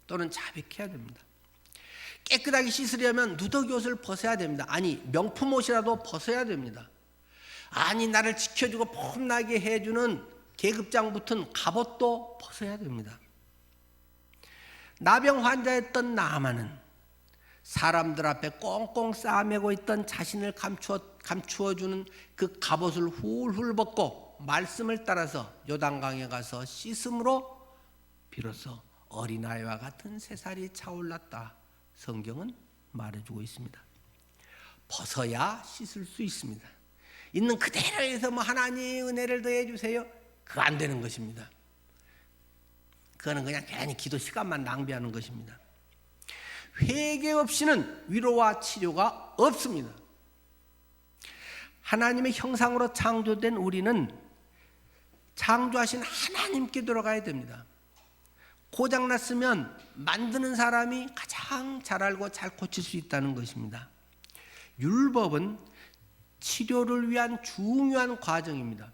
또는 자백해야 됩니다. 깨끗하게 씻으려면 누더기 옷을 벗어야 됩니다. 아니 명품 옷이라도 벗어야 됩니다. 아니 나를 지켜주고 폼나게 해주는 계급장 붙은 갑옷도 벗어야 됩니다. 나병 환자였던 나아만은 사람들 앞에 꽁꽁 싸매고 있던 자신을 감추어주는 그 갑옷을 훌훌 벗고 말씀을 따라서 요단강에 가서 씻음으로 비로소 어린아이와 같은 새살이 차올랐다. 성경은 말해주고 있습니다. 벗어야 씻을 수 있습니다. 있는 그대로에서 뭐 하나님 은혜를 더해 주세요. 그거 안 되는 것입니다. 그거는 그냥 괜히 기도 시간만 낭비하는 것입니다. 회개 없이는 위로와 치료가 없습니다. 하나님의 형상으로 창조된 우리는 창조하신 하나님께 돌아가야 됩니다. 고장났으면 만드는 사람이 가장 잘 알고 잘 고칠 수 있다는 것입니다. 율법은 치료를 위한 중요한 과정입니다.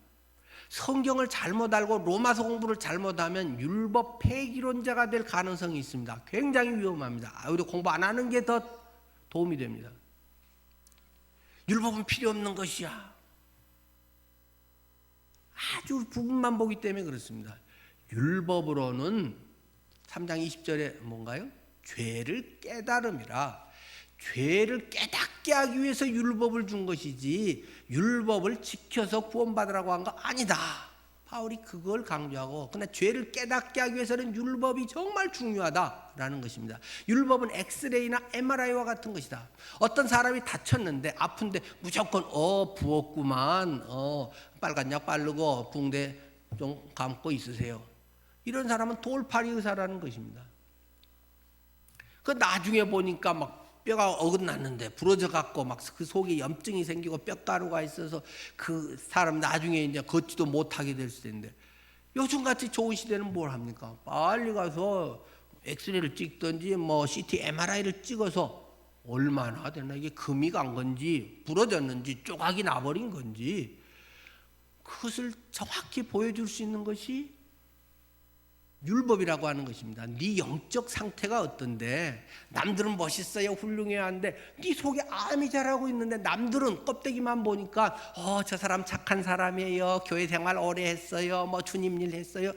성경을 잘못 알고 로마서 공부를 잘못하면 율법 폐기론자가 될 가능성이 있습니다. 굉장히 위험합니다. 우리 공부 안 하는 게 더 도움이 됩니다. 율법은 필요 없는 것이야. 아주 부분만 보기 때문에 그렇습니다. 율법으로는 3장 20절에 뭔가요? 죄를 깨달음이라. 죄를 깨닫게 하기 위해서 율법을 준 것이지 율법을 지켜서 구원받으라고 한 거 아니다. 바울이 그걸 강조하고 그러나 죄를 깨닫게 하기 위해서는 율법이 정말 중요하다라는 것입니다. 율법은 엑스레이나 MRI와 같은 것이다. 어떤 사람이 다쳤는데 아픈데 무조건 부었구만 빨간 약 바르고 붕대 좀 감고 있으세요. 이런 사람은 돌팔이 의사라는 것입니다. 그 나중에 보니까 막 뼈가 어긋났는데 부러져 갖고 막 그 속에 염증이 생기고 뼈가루가 있어서 그 사람 나중에 이제 걷지도 못하게 될 수도 있는데 요즘같이 좋은 시대는 뭘 합니까? 빨리 가서 엑스레이를 찍든지 뭐 CT, MRI를 찍어서 얼마나 되나 이게 금이 간 건지 부러졌는지 조각이 나버린 건지 그것을 정확히 보여줄 수 있는 것이 율법이라고 하는 것입니다. 네 영적 상태가 어떤데 남들은 멋있어요 훌륭해야 하는데 네 속에 암이 자라고 있는데 남들은 껍데기만 보니까 저 사람 착한 사람이에요 교회 생활 오래 했어요 뭐 주님 일 했어요.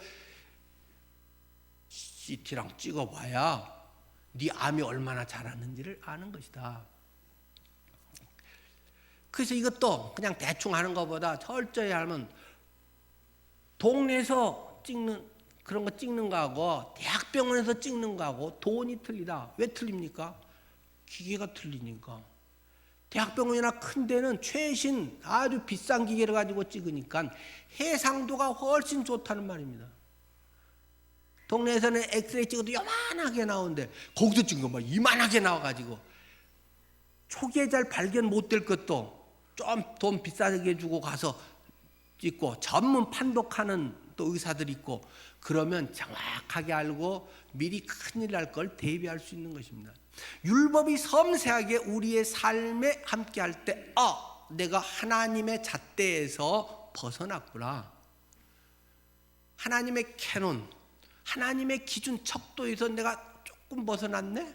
CT랑 찍어봐야 네 암이 얼마나 자랐는지를 아는 것이다. 그래서 이것도 그냥 대충 하는 것보다 철저히 하면 동네에서 찍는 그런 거 찍는 거하고 대학병원에서 찍는 거하고 돈이 틀리다. 왜 틀립니까? 기계가 틀리니까. 대학병원이나 큰 데는 최신 아주 비싼 기계를 가지고 찍으니까 해상도가 훨씬 좋다는 말입니다. 동네에서는 엑스레이 찍어도 요만하게 나오는데 거기서 찍은 거 막 이만하게 나와가지고 초기에 잘 발견 못 될 것도 좀 돈 비싸게 주고 가서 찍고 전문 판독하는 또 의사들이 있고 그러면 정확하게 알고 미리 큰일 날 걸 대비할 수 있는 것입니다. 율법이 섬세하게 우리의 삶에 함께할 때 내가 하나님의 잣대에서 벗어났구나. 하나님의 캐논, 하나님의 기준 척도에서 내가 조금 벗어났네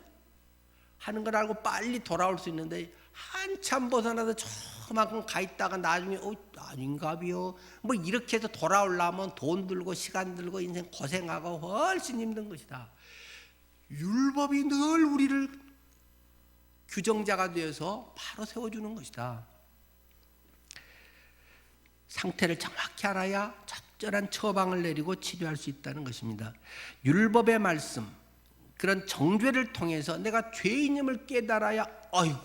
하는 걸 알고 빨리 돌아올 수 있는데 한참 벗어나서 저만큼 가 있다가 나중에 아닌가비요 뭐 이렇게 해서 돌아오려면 돈 들고 시간 들고 인생 고생하고 훨씬 힘든 것이다. 율법이 늘 우리를 규정자가 되어서 바로 세워주는 것이다. 상태를 정확히 알아야 적절한 처방을 내리고 치료할 수 있다는 것입니다. 율법의 말씀, 그런 정죄를 통해서 내가 죄인임을 깨달아야 아이고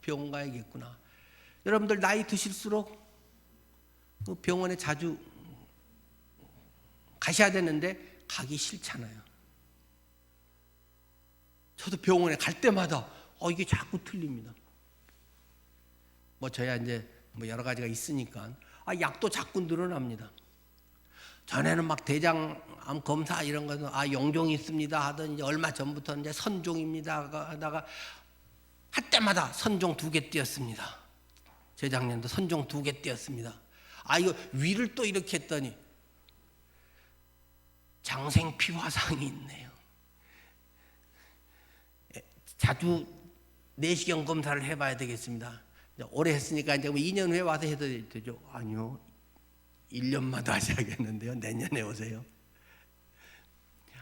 병원 가야겠구나. 여러분들 나이 드실수록 병원에 자주 가셔야 되는데 가기 싫잖아요. 저도 병원에 갈 때마다 이게 자꾸 틀립니다. 뭐 저야 이제 뭐 여러 가지가 있으니까 약도 자꾸 늘어납니다. 전에는 막 대장암 검사 이런 거는 용종이 있습니다 하더니 얼마 전부터 이제 선종입니다 하다가 할 때마다 선종 2개 띄었습니다. 재작년도 선종 2개 띄었습니다. 이거 위를 또 이렇게 했더니 장생피 화상이 있네요. 자주 내시경 검사를 해봐야 되겠습니다. 오래 했으니까 이제 2년 후에 와서 해도 되죠? 아니요. 1년마다 하셔야겠는데요. 내년에 오세요.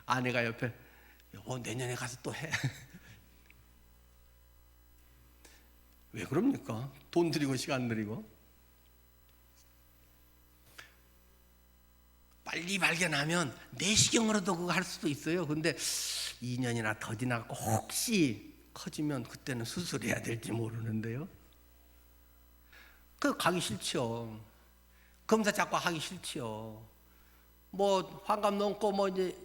아내가 옆에 여보 내년에 가서 또 해. 왜 그럽니까? 돈 들이고 시간 들이고. 빨리 발견하면 내시경으로도 그거 할 수도 있어요. 근데 2년이나 더 지나고 혹시 커지면 그때는 수술해야 될지 모르는데요. 그 가기 싫죠. 검사 자꾸 하기 싫죠. 뭐 환갑 넘고 뭐 이제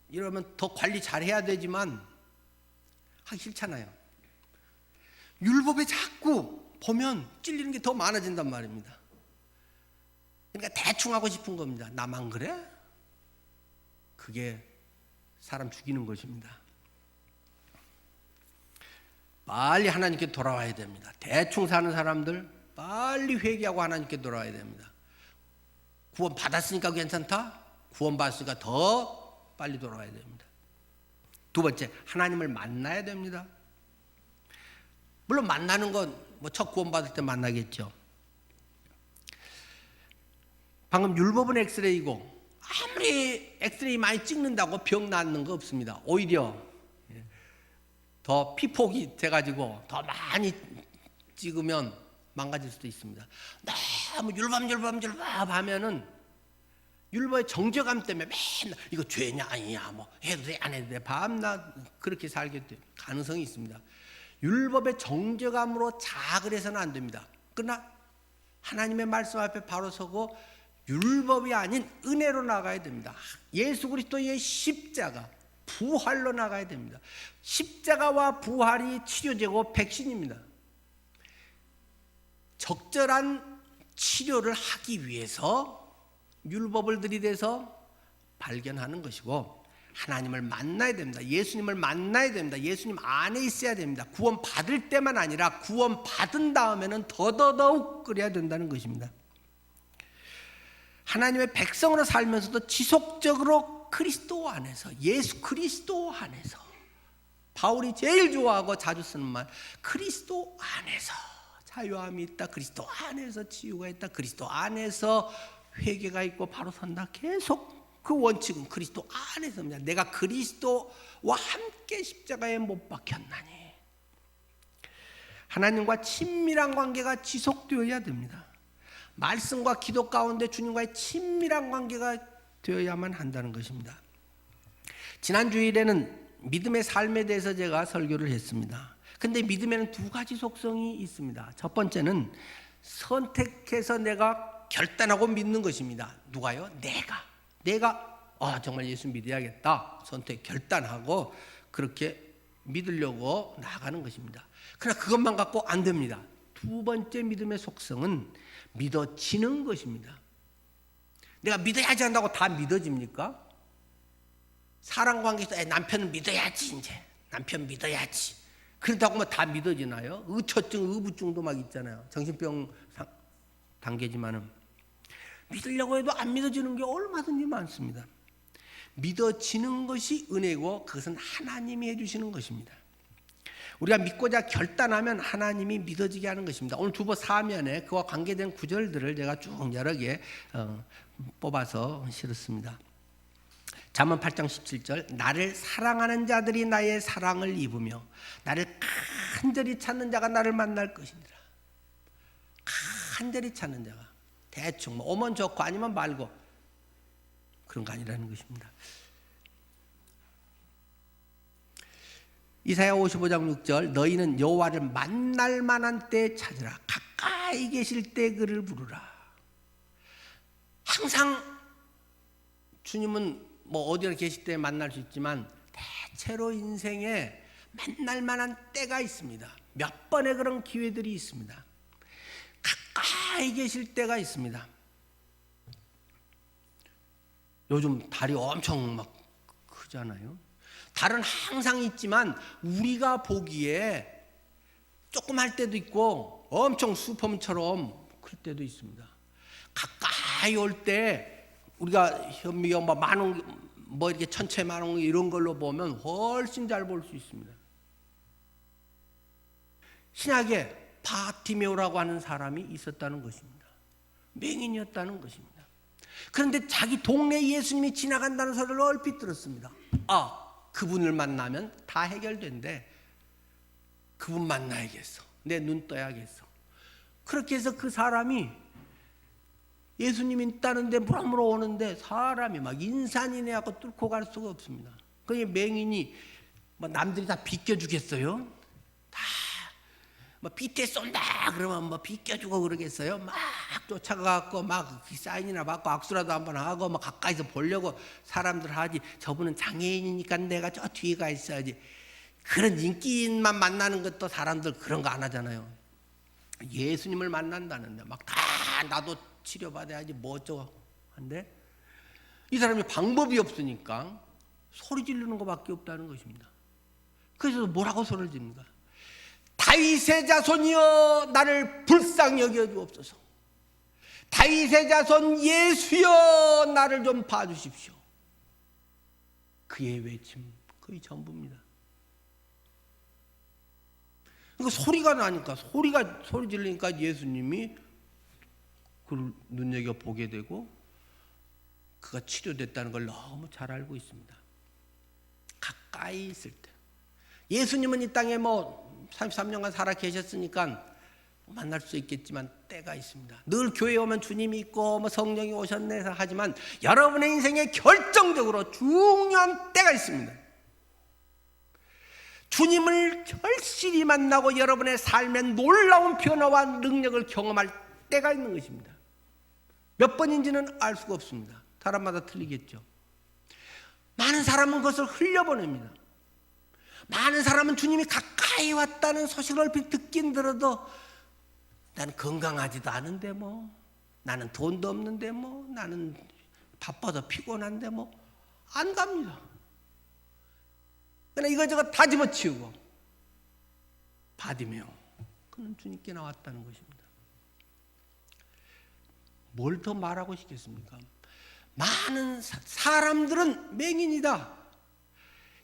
이러면 더 관리 잘 해야 되지만 하기 싫잖아요. 율법에 자꾸 보면 찔리는 게 더 많아진단 말입니다. 그러니까 대충 하고 싶은 겁니다. 나만 그래? 그게 사람 죽이는 것입니다. 빨리 하나님께 돌아와야 됩니다. 대충 사는 사람들 빨리 회개하고 하나님께 돌아와야 됩니다. 구원 받았으니까 괜찮다? 구원 받았으니까 더 빨리 돌아와야 됩니다. 2번째, 하나님을 만나야 됩니다. 물론 만나는 건 뭐 첫 구원 받을 때 만나겠죠. 방금 율법은 엑스레이고 아무리 엑스레이 많이 찍는다고 병 낫는 거 없습니다. 오히려 더 피폭이 돼가지고 더 많이 찍으면 망가질 수도 있습니다. 너무 율법 하면은 율법의 정죄감 때문에 맨날 이거 죄냐 아니냐 뭐 해도 돼 안 해도 돼 밤낮 그렇게 살게 될 가능성이 있습니다. 율법의 정죄감으로 자학을 해서는 안 됩니다. 그러나 하나님의 말씀 앞에 바로 서고 율법이 아닌 은혜로 나가야 됩니다. 예수 그리스도의 십자가 부활로 나가야 됩니다. 십자가와 부활이 치료제고 백신입니다. 적절한 치료를 하기 위해서 율법을 들이대서 발견하는 것이고 하나님을 만나야 됩니다. 예수님을 만나야 됩니다. 예수님 안에 있어야 됩니다. 구원 받을 때만 아니라 구원 받은 다음에는 더더욱 그래야 된다는 것입니다. 하나님의 백성으로 살면서도 지속적으로 그리스도 안에서 예수 그리스도 안에서 바울이 제일 좋아하고 자주 쓰는 말 그리스도 안에서 자유함이 있다. 그리스도 안에서 치유가 있다. 그리스도 안에서 회개가 있고 바로 선다. 계속 그 원칙은 그리스도 안에서입니다. 내가 그리스도와 함께 십자가에 못 박혔나니 하나님과 친밀한 관계가 지속되어야 됩니다. 말씀과 기도 가운데 주님과의 친밀한 관계가 되어야만 한다는 것입니다. 지난 주일에는 믿음의 삶에 대해서 제가 설교를 했습니다. 근데 믿음에는 2가지 속성이 있습니다. 첫 번째는 선택해서 내가 결단하고 믿는 것입니다. 누가요? 내가 정말 예수 믿어야겠다 결단하고 그렇게 믿으려고 나가는 것입니다. 그러나 그것만 갖고 안 됩니다. 두 번째 믿음의 속성은 믿어지는 것입니다. 내가 믿어야지 한다고 다 믿어집니까? 사랑관계에서 남편을 믿어야지, 이제 남편 믿어야지, 그렇다고 뭐 다 믿어지나요? 의처증, 의부증도 막 있잖아요. 정신병 단계지만은 믿으려고 해도 안 믿어지는 게 얼마든지 많습니다. 믿어지는 것이 은혜고 그것은 하나님이 해주시는 것입니다. 우리가 믿고자 결단하면 하나님이 믿어지게 하는 것입니다. 오늘 두보 사면에 그와 관계된 구절들을 제가 쭉 여러 개 뽑아서 실었습니다. 잠언 8장 17절, 나를 사랑하는 자들이 나의 사랑을 입으며 나를 간절히 찾는 자가 나를 만날 것이니라. 간절히 찾는 자가, 대충 뭐 오면 좋고 아니면 말고 그런 거 아니라는 것입니다. 이사야 55장 6절, 너희는 여호와를 만날 만한 때에 찾으라. 가까이 계실 때 그를 부르라. 항상 주님은 뭐 어디나 계실 때 만날 수 있지만 대체로 인생에 만날 만한 때가 있습니다. 몇 번의 그런 기회들이 있습니다. 가까이 계실 때가 있습니다. 요즘 달이 엄청 막 크잖아요. 달은 항상 있지만 우리가 보기에 조금 할 때도 있고 엄청 슈퍼문처럼 클 때도 있습니다. 가까이 올 때 우리가 현미경 뭐 만원 뭐 이렇게 천체 만원 이런 걸로 보면 훨씬 잘 볼 수 있습니다. 신약에 바티메오라고 하는 사람이 있었다는 것입니다. 맹인이었다는 것입니다. 그런데 자기 동네 예수님이 지나간다는 소리를 얼핏 들었습니다. 그분을 만나면 다 해결된대. 그분 만나야겠어. 내 눈 떠야겠어. 그렇게 해서 그 사람이 예수님이 있다는데 물어물어 오는데 사람이 막 인산이네 하고 뚫고 갈 수가 없습니다. 그 맹인이 뭐 남들이 다 비껴주겠어요? 다 뭐 비태 쏜다 그러면 뭐 비껴주고 그러겠어요? 막 쫓아가고 막 사인이나 받고 악수라도 한번 하고 막 가까이서 보려고 사람들 하지. 저분은 장애인이니까 내가 저 뒤에 가 있어야지. 그런 인기인만 만나는 것도 사람들 그런 거 안 하잖아요. 예수님을 만난다는데 막 다 나도 치료받아야지 뭐 어쩌고 한데 이 사람이 방법이 없으니까 소리 지르는 것밖에 없다는 것입니다. 그래서 뭐라고 소리를 지릅니까? 다윗의 자손이여 나를 불쌍히 여겨 주옵소서. 다윗의 자손 예수여 나를 좀 봐주십시오. 그의 외침 거의 전부입니다. 그러니까 소리가 나니까 소리 지르니까 예수님이 그를 눈여겨보게 되고 그가 치료됐다는 걸 너무 잘 알고 있습니다. 가까이 있을 때 예수님은 이 땅에 뭐 33년간 살아 계셨으니까 만날 수 있겠지만 때가 있습니다. 늘 교회 오면 주님이 있고 뭐 성령이 오셨네 하지만 여러분의 인생에 결정적으로 중요한 때가 있습니다. 주님을 절실히 만나고 여러분의 삶에 놀라운 변화와 능력을 경험할 때가 있는 것입니다. 몇 번인지는 알 수가 없습니다. 사람마다 틀리겠죠. 많은 사람은 그것을 흘려보냅니다. 많은 사람은 주님이 가까이 왔다는 소식을 얼핏 듣긴 들어도 나는 건강하지도 않은데 뭐, 나는 돈도 없는데 뭐, 나는 바빠서 피곤한데 뭐, 안 갑니다. 그러나 이것저것 다 집어치우고 바디메오 그는 주님께 나왔다는 것입니다. 뭘 더 말하고 싶겠습니까? 많은 사람들은 맹인이다.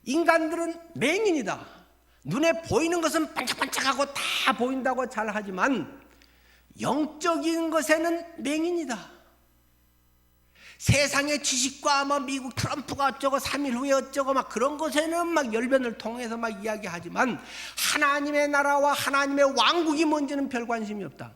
인간들은 맹인이다. 눈에 보이는 것은 반짝반짝하고 다 보인다고 잘 하지만 영적인 것에는 맹인이다. 세상의 지식과 뭐 미국 트럼프가 어쩌고 3일 후에 어쩌고 막 그런 것에는 막 열변을 통해서 막 이야기하지만 하나님의 나라와 하나님의 왕국이 뭔지는 별 관심이 없다.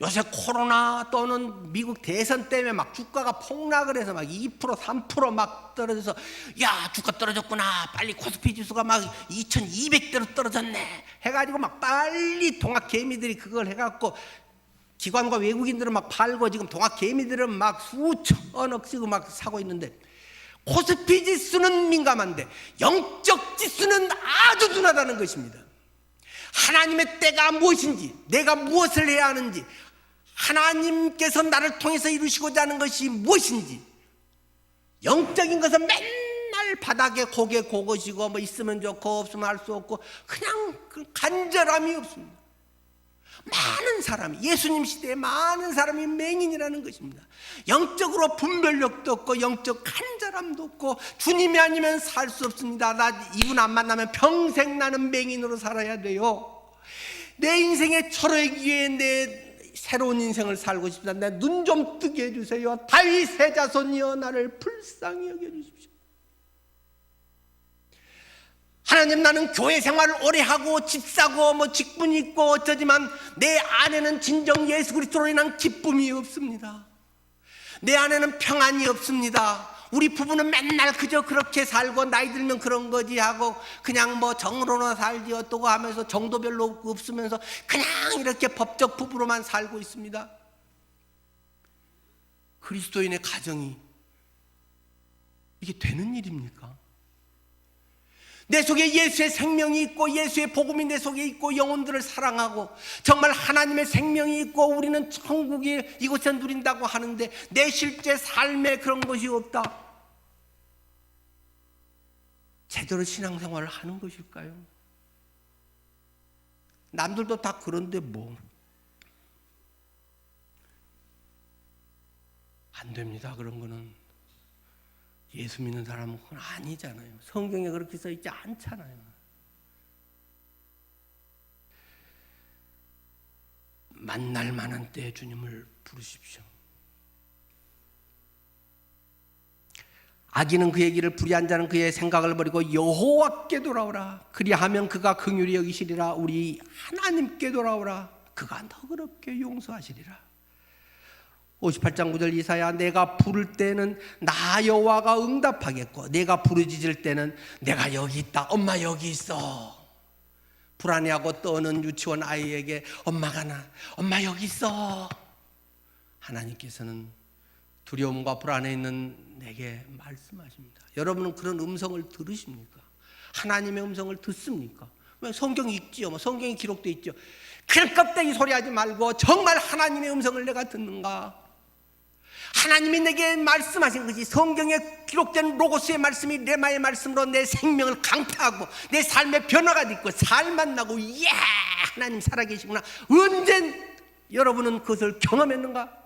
요새 코로나 또는 미국 대선 때문에 막 주가가 폭락을 해서 막 2% 3% 막 떨어져서 야 주가 떨어졌구나 빨리 코스피 지수가 막 2200대로 떨어졌네 해가지고 막 빨리 동학 개미들이 그걸 해갖고 기관과 외국인들은 막 팔고 지금 동학 개미들은 막 수천억 쓰고 막 사고 있는데 코스피 지수는 민감한데 영적 지수는 아주 둔하다는 것입니다. 하나님의 때가 무엇인지, 내가 무엇을 해야 하는지, 하나님께서 나를 통해서 이루시고자 하는 것이 무엇인지, 영적인 것은 맨날 바닥에 고개 고거시고 뭐 있으면 좋고 없으면 할 수 없고 그냥 간절함이 없습니다. 많은 사람이, 예수님 시대에 많은 사람이 맹인이라는 것입니다. 영적으로 분별력도 없고 영적 간절함도 없고 주님이 아니면 살 수 없습니다. 나 이분 안 만나면 평생 나는 맹인으로 살아야 돼요. 내 인생의 철회기 위해 내 새로운 인생을 살고 싶다. 내 눈 좀 뜨게 해주세요. 다윗의 자손이여 나를 불쌍히 여겨주십시오. 하나님, 나는 교회 생활을 오래 하고 집 사고 뭐 직분이 있고 어쩌지만 내 안에는 진정 예수 그리스도로 인한 기쁨이 없습니다. 내 안에는 평안이 없습니다. 우리 부부는 맨날 그저 그렇게 살고 나이 들면 그런 거지 하고 그냥 뭐 정으로나 살지 어떠고 하면서 정도 별로 없으면서 그냥 이렇게 법적 부부로만 살고 있습니다. 그리스도인의 가정이 이게 되는 일입니까? 내 속에 예수의 생명이 있고 예수의 복음이 내 속에 있고 영혼들을 사랑하고 정말 하나님의 생명이 있고 우리는 천국이 이곳에 누린다고 하는데 내 실제 삶에 그런 것이 없다. 제대로 신앙생활을 하는 것일까요? 남들도 다 그런데 뭐 안 됩니다. 그런 거는 예수 믿는 사람은 그건 아니잖아요. 성경에 그렇게 써 있지 않잖아요. 만날 만한 때에 주님을 부르십시오. 악인은 그의 길을 불의한 자는 그의 생각을 버리고 여호와께 돌아오라. 그리하면 그가 긍휼히 여기시리라. 우리 하나님께 돌아오라. 그가 너그럽게 용서하시리라. 58장 9절 이사야, 내가 부를 때는 나 여호와가 응답하겠고 내가 부르짖을 때는 내가 여기 있다. 엄마 여기 있어. 불안해하고 떠는 유치원 아이에게 엄마 여기 있어. 하나님께서는 두려움과 불안해 있는 내게 말씀하십니다. 여러분은 그런 음성을 들으십니까? 하나님의 음성을 듣습니까? 왜 성경이 있지요. 성경이 기록되어 있죠. 그냥 껍데기 소리하지 말고 정말 하나님의 음성을 내가 듣는가? 하나님이 내게 말씀하신 것이 성경에 기록된 로고스의 말씀이 레마의 말씀으로 내 생명을 강타하고 내 삶의 변화가 있고 살만 나고 하나님 살아계시구나. 언제 여러분은 그것을 경험했는가?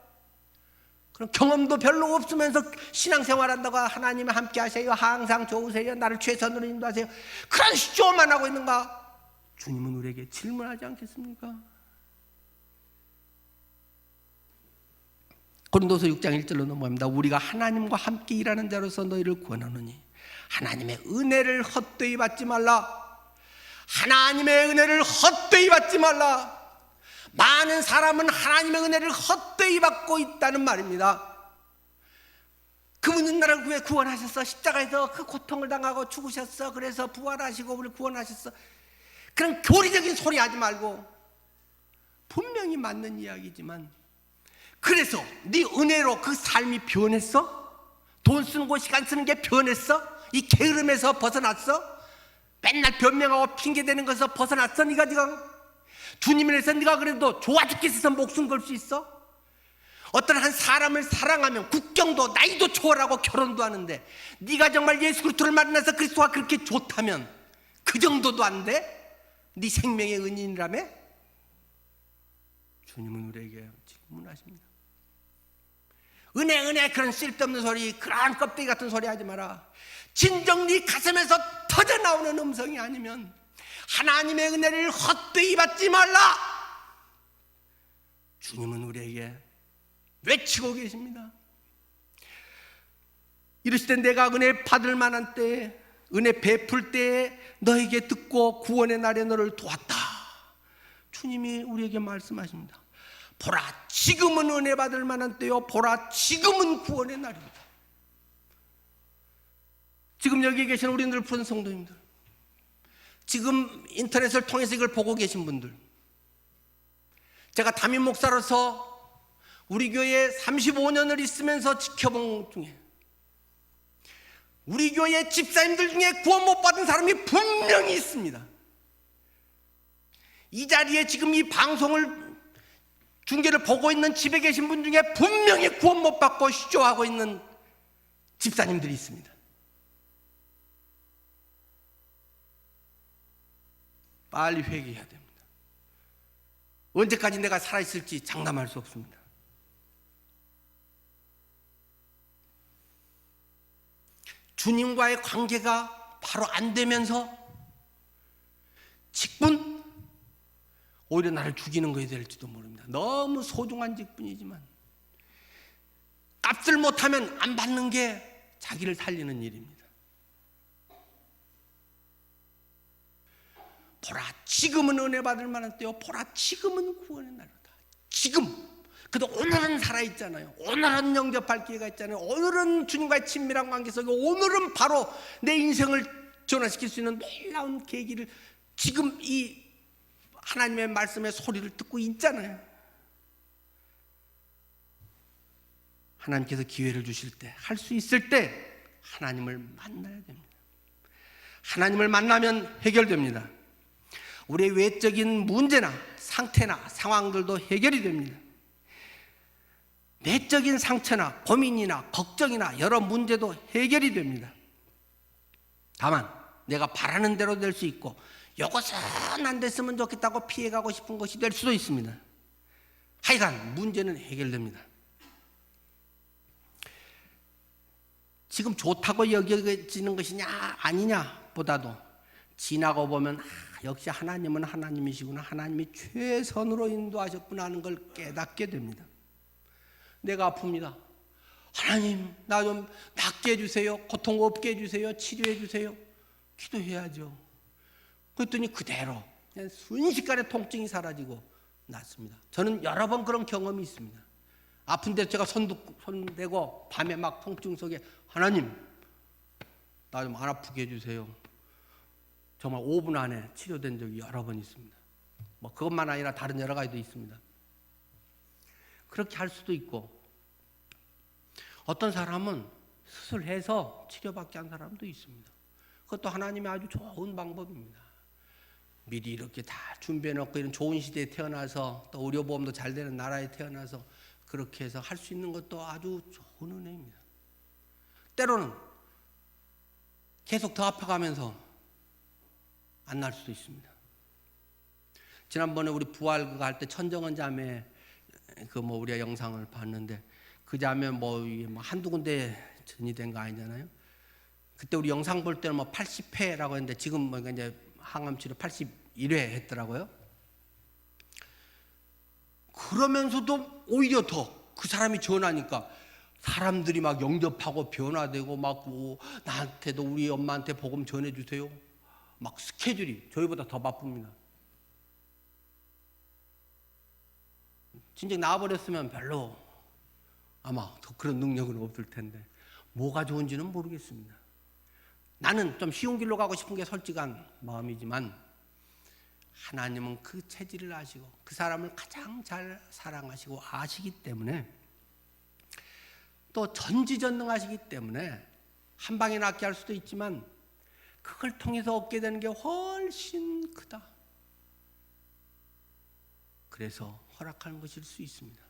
그럼 경험도 별로 없으면서 신앙생활한다고 하나님 함께 하세요, 항상 좋으세요, 나를 최선으로 인도하세요, 그런 쇼만 하고 있는가? 주님은 우리에게 질문하지 않겠습니까? 고린도서 6장 1절로 넘어갑니다. 우리가 하나님과 함께 일하는 자로서 너희를 권하노니 하나님의 은혜를 헛되이 받지 말라. 하나님의 은혜를 헛되이 받지 말라. 많은 사람은 하나님의 은혜를 헛되이 받고 있다는 말입니다. 그분은 나를 왜 구원하셨어? 십자가에서 그 고통을 당하고 죽으셨어. 그래서 부활하시고 우리를 구원하셨어. 그런 교리적인 소리 하지 말고 분명히 맞는 이야기지만 그래서 네 은혜로 그 삶이 변했어? 돈 쓰는 거 시간 쓰는 게 변했어? 이 게으름에서 벗어났어? 맨날 변명하고 핑계대는 것에서 벗어났어? 네가 주님을 위해서 네가 그래도 좋아 죽겠어서 목숨 걸 수 있어? 어떤 한 사람을 사랑하면 국경도 나이도 초월하고 결혼도 하는데 네가 정말 예수 그리스도를 만나서 그리스도가 그렇게 좋다면 그 정도도 안 돼? 네 생명의 은인이라며? 주님은 우리에게 질문하십니다. 은혜 그런 쓸데없는 소리, 그러한 껍데기 같은 소리 하지 마라. 진정 네 가슴에서 터져나오는 음성이 아니면 하나님의 은혜를 헛되이 받지 말라. 주님은 우리에게 외치고 계십니다. 이르시되 내가 은혜 받을 만한 때에, 은혜 베풀 때에 너에게 듣고 구원의 날에 너를 도왔다. 주님이 우리에게 말씀하십니다. 보라, 지금은 은혜 받을 만한 때요, 보라, 지금은 구원의 날입니다. 지금 여기 계신 우리들 푸른 성도님들, 지금 인터넷을 통해서 이걸 보고 계신 분들, 제가 담임 목사로서 우리 교회에 35년을 있으면서 지켜본 중에 우리 교회 집사님들 중에 구원 못 받은 사람이 분명히 있습니다. 이 자리에 지금 이 방송을 중계를 보고 있는 집에 계신 분 중에 분명히 구원 못 받고 시조하고 있는 집사님들이 있습니다. 빨리 회개해야 됩니다. 언제까지 내가 살아있을지 장담할 수 없습니다. 주님과의 관계가 바로 안 되면서 직분, 오히려 나를 죽이는 것이 될지도 모릅니다. 너무 소중한 직분이지만 값을 못하면 안 받는 게 자기를 살리는 일입니다. 보라, 지금은 은혜 받을 만한 때요, 보라, 지금은 구원의 날이다. 지금, 그래도 오늘은 살아있잖아요. 오늘은 영접할 기회가 있잖아요. 오늘은 주님과의 친밀한 관계 속에, 오늘은 바로 내 인생을 전환시킬 수 있는 놀라운 계기를 지금 이 하나님의 말씀의 소리를 듣고 있잖아요. 하나님께서 기회를 주실 때, 할 수 있을 때 하나님을 만나야 됩니다. 하나님을 만나면 해결됩니다. 우리의 외적인 문제나 상태나 상황들도 해결이 됩니다. 내적인 상처나 고민이나 걱정이나 여러 문제도 해결이 됩니다. 다만 내가 바라는 대로 될 수 있고 이것은 안 됐으면 좋겠다고 피해가고 싶은 것이 될 수도 있습니다. 하여간 문제는 해결됩니다. 지금 좋다고 여겨지는 것이냐 아니냐 보다도 지나고 보면 역시 하나님은 하나님이시구나, 하나님이 최선으로 인도하셨구나 하는 걸 깨닫게 됩니다. 내가 아픕니다. 하나님, 나 좀 낫게 해주세요. 고통 없게 해주세요. 치료해 주세요. 기도해야죠. 그랬더니 그대로 그냥 순식간에 통증이 사라지고 낫습니다. 저는 여러 번 그런 경험이 있습니다. 아픈데 제가 손 대고 밤에 막 통증 속에 하나님, 나 좀 안 아프게 해주세요. 정말 5분 안에 치료된 적이 여러 번 있습니다. 뭐 그것만 아니라 다른 여러 가지도 있습니다. 그렇게 할 수도 있고, 어떤 사람은 수술해서 치료받게 한 사람도 있습니다. 그것도 하나님의 아주 좋은 방법입니다. 미리 이렇게 다 준비해놓고 이런 좋은 시대에 태어나서 또 의료보험도 잘 되는 나라에 태어나서 그렇게 해서 할 수 있는 것도 아주 좋은 은혜입니다. 때로는 계속 더 아파가면서 안 날 수도 있습니다. 지난번에 우리 부활 그거 할 때 천정원 자매 우리가 영상을 봤는데 그 자매 한두 군데 전이된 거 아니잖아요. 그때 우리 영상 볼 때는 80회라고 했는데 지금 이제 항암 치료 81회 했더라고요. 그러면서도 오히려 더 그 사람이 전하니까 사람들이 막 영접하고 변화되고 막 나한테도 우리 엄마한테 복음 전해주세요. 막 스케줄이 저희보다 더 바쁩니다. 진짜 나와버렸으면 별로 아마 더 그런 능력은 없을 텐데 뭐가 좋은지는 모르겠습니다. 나는 좀 쉬운 길로 가고 싶은 게 솔직한 마음이지만 하나님은 그 체질을 아시고 그 사람을 가장 잘 사랑하시고 아시기 때문에 또 전지전능하시기 때문에 한 방에 낫게 할 수도 있지만 그걸 통해서 얻게 되는 게 훨씬 크다. 그래서 허락하는 것일 수 있습니다.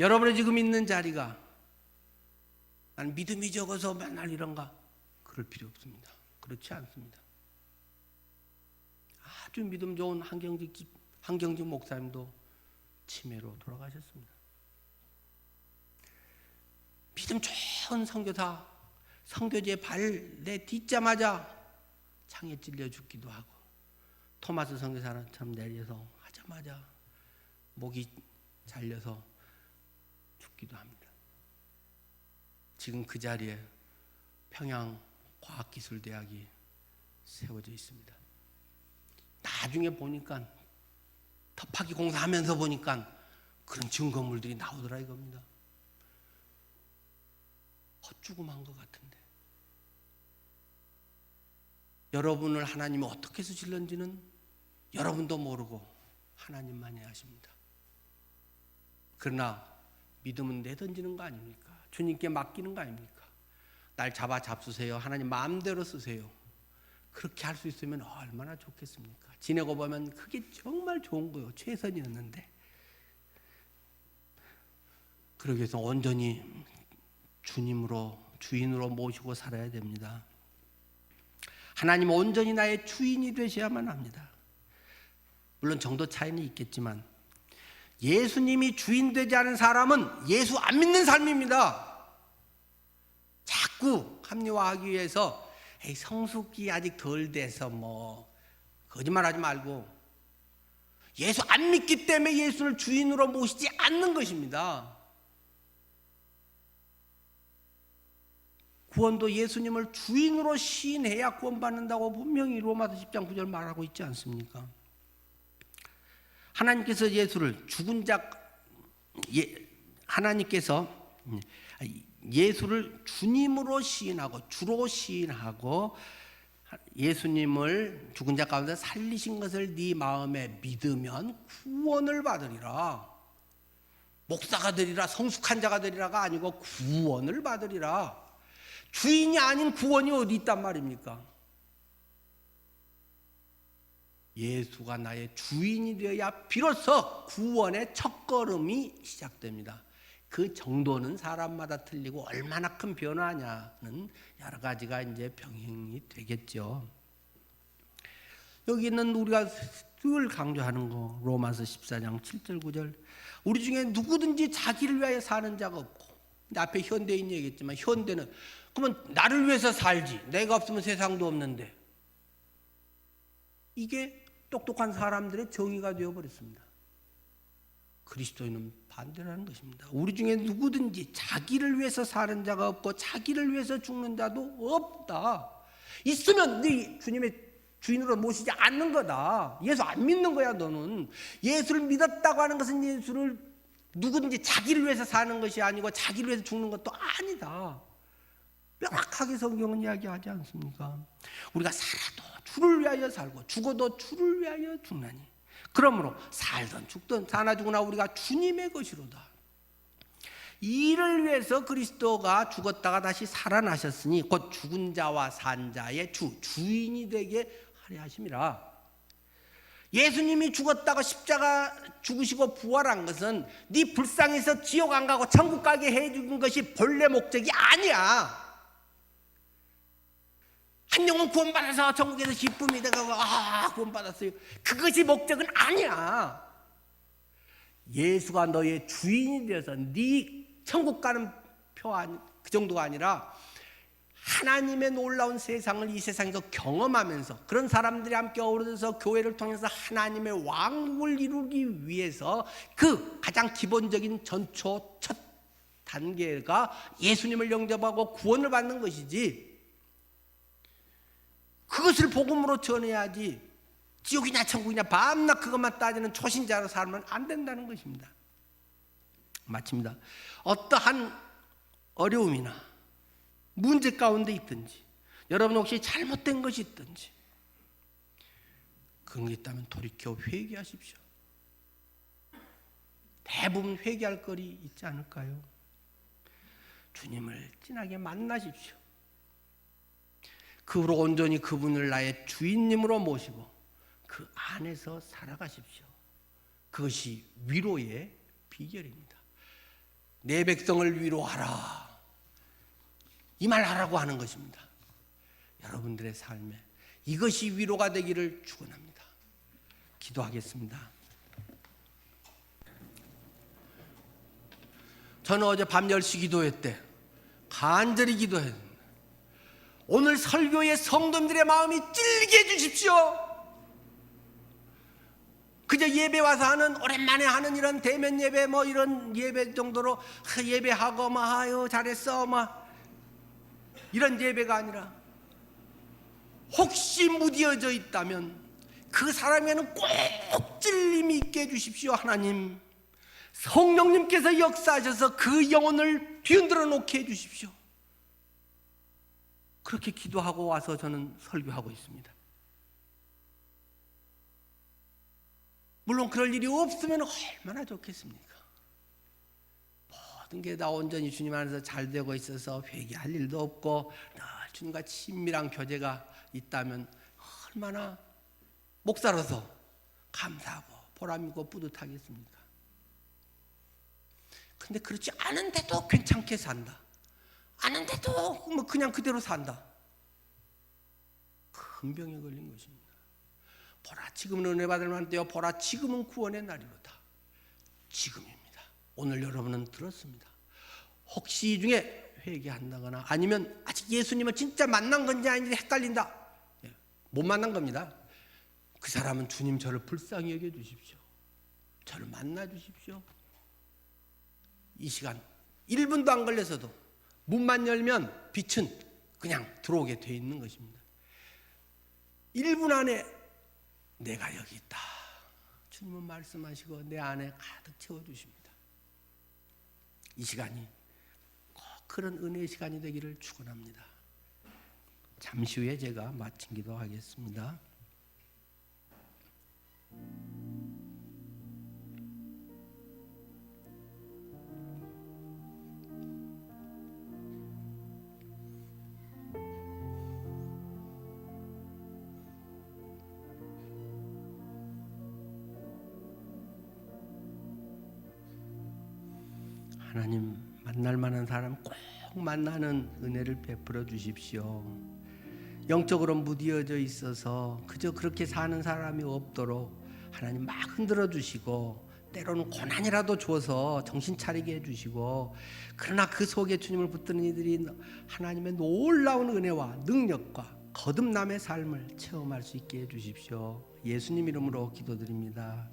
여러분의 지금 있는 자리가 난 믿음이 적어서 맨날 이런가? 그럴 필요 없습니다. 그렇지 않습니다. 아주 믿음 좋은 한경직 목사님도 치매로 돌아가셨습니다. 믿음 좋은 선교사, 선교지에 발 내딛자마자 창에 찔려 죽기도 하고 토마스 선교사처럼 내려서 하자마자 목이 잘려서 죽기도 합니다. 지금 그 자리에 평양과학기술대학이 세워져 있습니다. 나중에 보니까 터파기 공사하면서 보니까 그런 증거물들이 나오더라 이겁니다. 헛죽음한 것 같은데 여러분을 하나님이 어떻게 쓰실는지는 여러분도 모르고 하나님만이 아십니다. 그러나 믿음은 내던지는 거 아닙니까? 주님께 맡기는 거 아닙니까? 날 잡수세요. 하나님 마음대로 쓰세요. 그렇게 할 수 있으면 얼마나 좋겠습니까? 지내고 보면 그게 정말 좋은 거예요. 최선이었는데. 그러기 위해서 온전히 주인으로 모시고 살아야 됩니다. 하나님 온전히 나의 주인이 되셔야만 합니다. 물론 정도 차이는 있겠지만 예수님이 주인 되지 않은 사람은 예수 안 믿는 삶입니다. 자꾸 합리화하기 위해서 성숙이 아직 덜 돼서 거짓말하지 말고 예수 안 믿기 때문에 예수를 주인으로 모시지 않는 것입니다. 구원도 예수님을 주인으로 시인해야 구원받는다고 분명히 로마서 10장 9절 말하고 있지 않습니까? 하나님께서 하나님께서 예수를 주님으로 시인하고 주로 시인하고 예수님을 죽은 자 가운데 살리신 것을 네 마음에 믿으면 구원을 받으리라. 목사가 되리라, 성숙한 자가 되리라가 아니고 구원을 받으리라. 주인이 아닌 구원이 어디 있단 말입니까? 예수가 나의 주인이 되어야 비로소 구원의 첫걸음이 시작됩니다. 그 정도는 사람마다 틀리고 얼마나 큰 변화냐는 여러 가지가 이제 병행이 되겠죠. 여기 있는 우리가 늘 강조하는 거 로마서 14장 7절 9절 우리 중에 누구든지 자기를 위하여 사는 자가 없고, 근데 앞에 현대인 얘기했지만 현대는 그러면 나를 위해서 살지, 내가 없으면 세상도 없는데, 이게 똑똑한 사람들의 정의가 되어버렸습니다. 그리스도인은 반대라는 것입니다. 우리 중에 누구든지 자기를 위해서 사는 자가 없고 자기를 위해서 죽는 자도 없다. 있으면 네 주님의 주인으로 모시지 않는 거다. 예수 안 믿는 거야. 너는 예수를 믿었다고 하는 것은 예수를 누구든지 자기를 위해서 사는 것이 아니고 자기를 위해서 죽는 것도 아니다. 명확하게 성경은 이야기하지 않습니까? 우리가 살아도 주를 위하여 살고 죽어도 주를 위하여 죽나니 그러므로 살든 죽든 사나 죽으나 우리가 주님의 것이로다. 이를 위해서 그리스도가 죽었다가 다시 살아나셨으니 곧 죽은 자와 산 자의 주인이 되게 하려 하심이라. 예수님이 죽었다가 십자가 죽으시고 부활한 것은 네 불쌍해서 지옥 안 가고 천국 가게 해준 것이 본래 목적이 아니야. 한 영혼 구원받아서 천국에서 기쁨이 되고 구원받았어요. 그것이 목적은 아니야. 예수가 너의 주인이 되어서 네 천국 가는 그 정도가 아니라 하나님의 놀라운 세상을 이 세상에서 경험하면서 그런 사람들이 함께 어우러져서 교회를 통해서 하나님의 왕국을 이루기 위해서 그 가장 기본적인 전초 첫 단계가 예수님을 영접하고 구원을 받는 것이지, 그것을 복음으로 전해야지 지옥이냐 천국이냐 밤낮 그것만 따지는 초신자로 살면 안 된다는 것입니다. 마칩니다. 어떠한 어려움이나 문제 가운데 있든지, 여러분 혹시 잘못된 것이 있든지 그런 게 있다면 돌이켜 회개하십시오. 대부분 회개할 거리 있지 않을까요? 주님을 진하게 만나십시오. 그로 온전히 그분을 나의 주인님으로 모시고 그 안에서 살아가십시오. 그것이 위로의 비결입니다. 내 백성을 위로하라, 이 말 하라고 하는 것입니다. 여러분들의 삶에 이것이 위로가 되기를 축원합니다. 기도하겠습니다. 저는 어제 밤 10시 기도회 때 간절히 기도했습니다. 오늘 설교의 성도님들의 마음이 찔게 해주십시오. 그저 예배 와서 하는, 오랜만에 하는 이런 대면 예배 이런 예배 정도로 예배하고 아유 잘했어 이런 예배가 아니라, 혹시 무디어져 있다면 그 사람에는 꼭 찔림이 있게 해주십시오. 하나님, 성령님께서 역사하셔서 그 영혼을 뒤흔들어 놓게 해주십시오. 그렇게 기도하고 와서 저는 설교하고 있습니다. 물론 그럴 일이 없으면 얼마나 좋겠습니까? 모든 게 다 온전히 주님 안에서 잘 되고 있어서 회개할 일도 없고 늘 주님과 친밀한 교제가 있다면 얼마나 목사로서 감사하고 보람있고 뿌듯하겠습니까? 근데 그렇지 않은데도 괜찮게 산다. 않은데도 뭐 그냥 그대로 산다. 큰 병에 걸린 것입니다. 보라 지금은 은혜 받을 만한데요. 보라 지금은 구원의 날이로다. 지금입니다. 오늘 여러분은 들었습니다. 혹시 이 중에 회개한다거나 아니면 아직 예수님을 진짜 만난 건지 아닌지 헷갈린다. 못 만난 겁니다. 그 사람은 주님 저를 불쌍히 여겨주십시오. 저를 만나주십시오. 이 시간 1분도 안 걸려서도 문만 열면 빛은 그냥 들어오게 돼 있는 것입니다. 1분 안에 내가 여기 있다. 주님은 말씀하시고 내 안에 가득 채워주십니다. 이 시간이 꼭 그런 은혜의 시간이 되기를 축원합니다. 잠시 후에 제가 마친 기도하겠습니다. 하나님 만날 만한 사람 꼭 만나는 은혜를 베풀어 주십시오. 영적으로 무디어져 있어서 그저 그렇게 사는 사람이 없도록 하나님 막 흔들어 주시고 때로는 고난이라도 줘서 정신 차리게 해주시고 그러나 그 속에 주님을 붙드는 이들이 하나님의 놀라운 은혜와 능력과 거듭남의 삶을 체험할 수 있게 해주십시오. 예수님 이름으로 기도드립니다.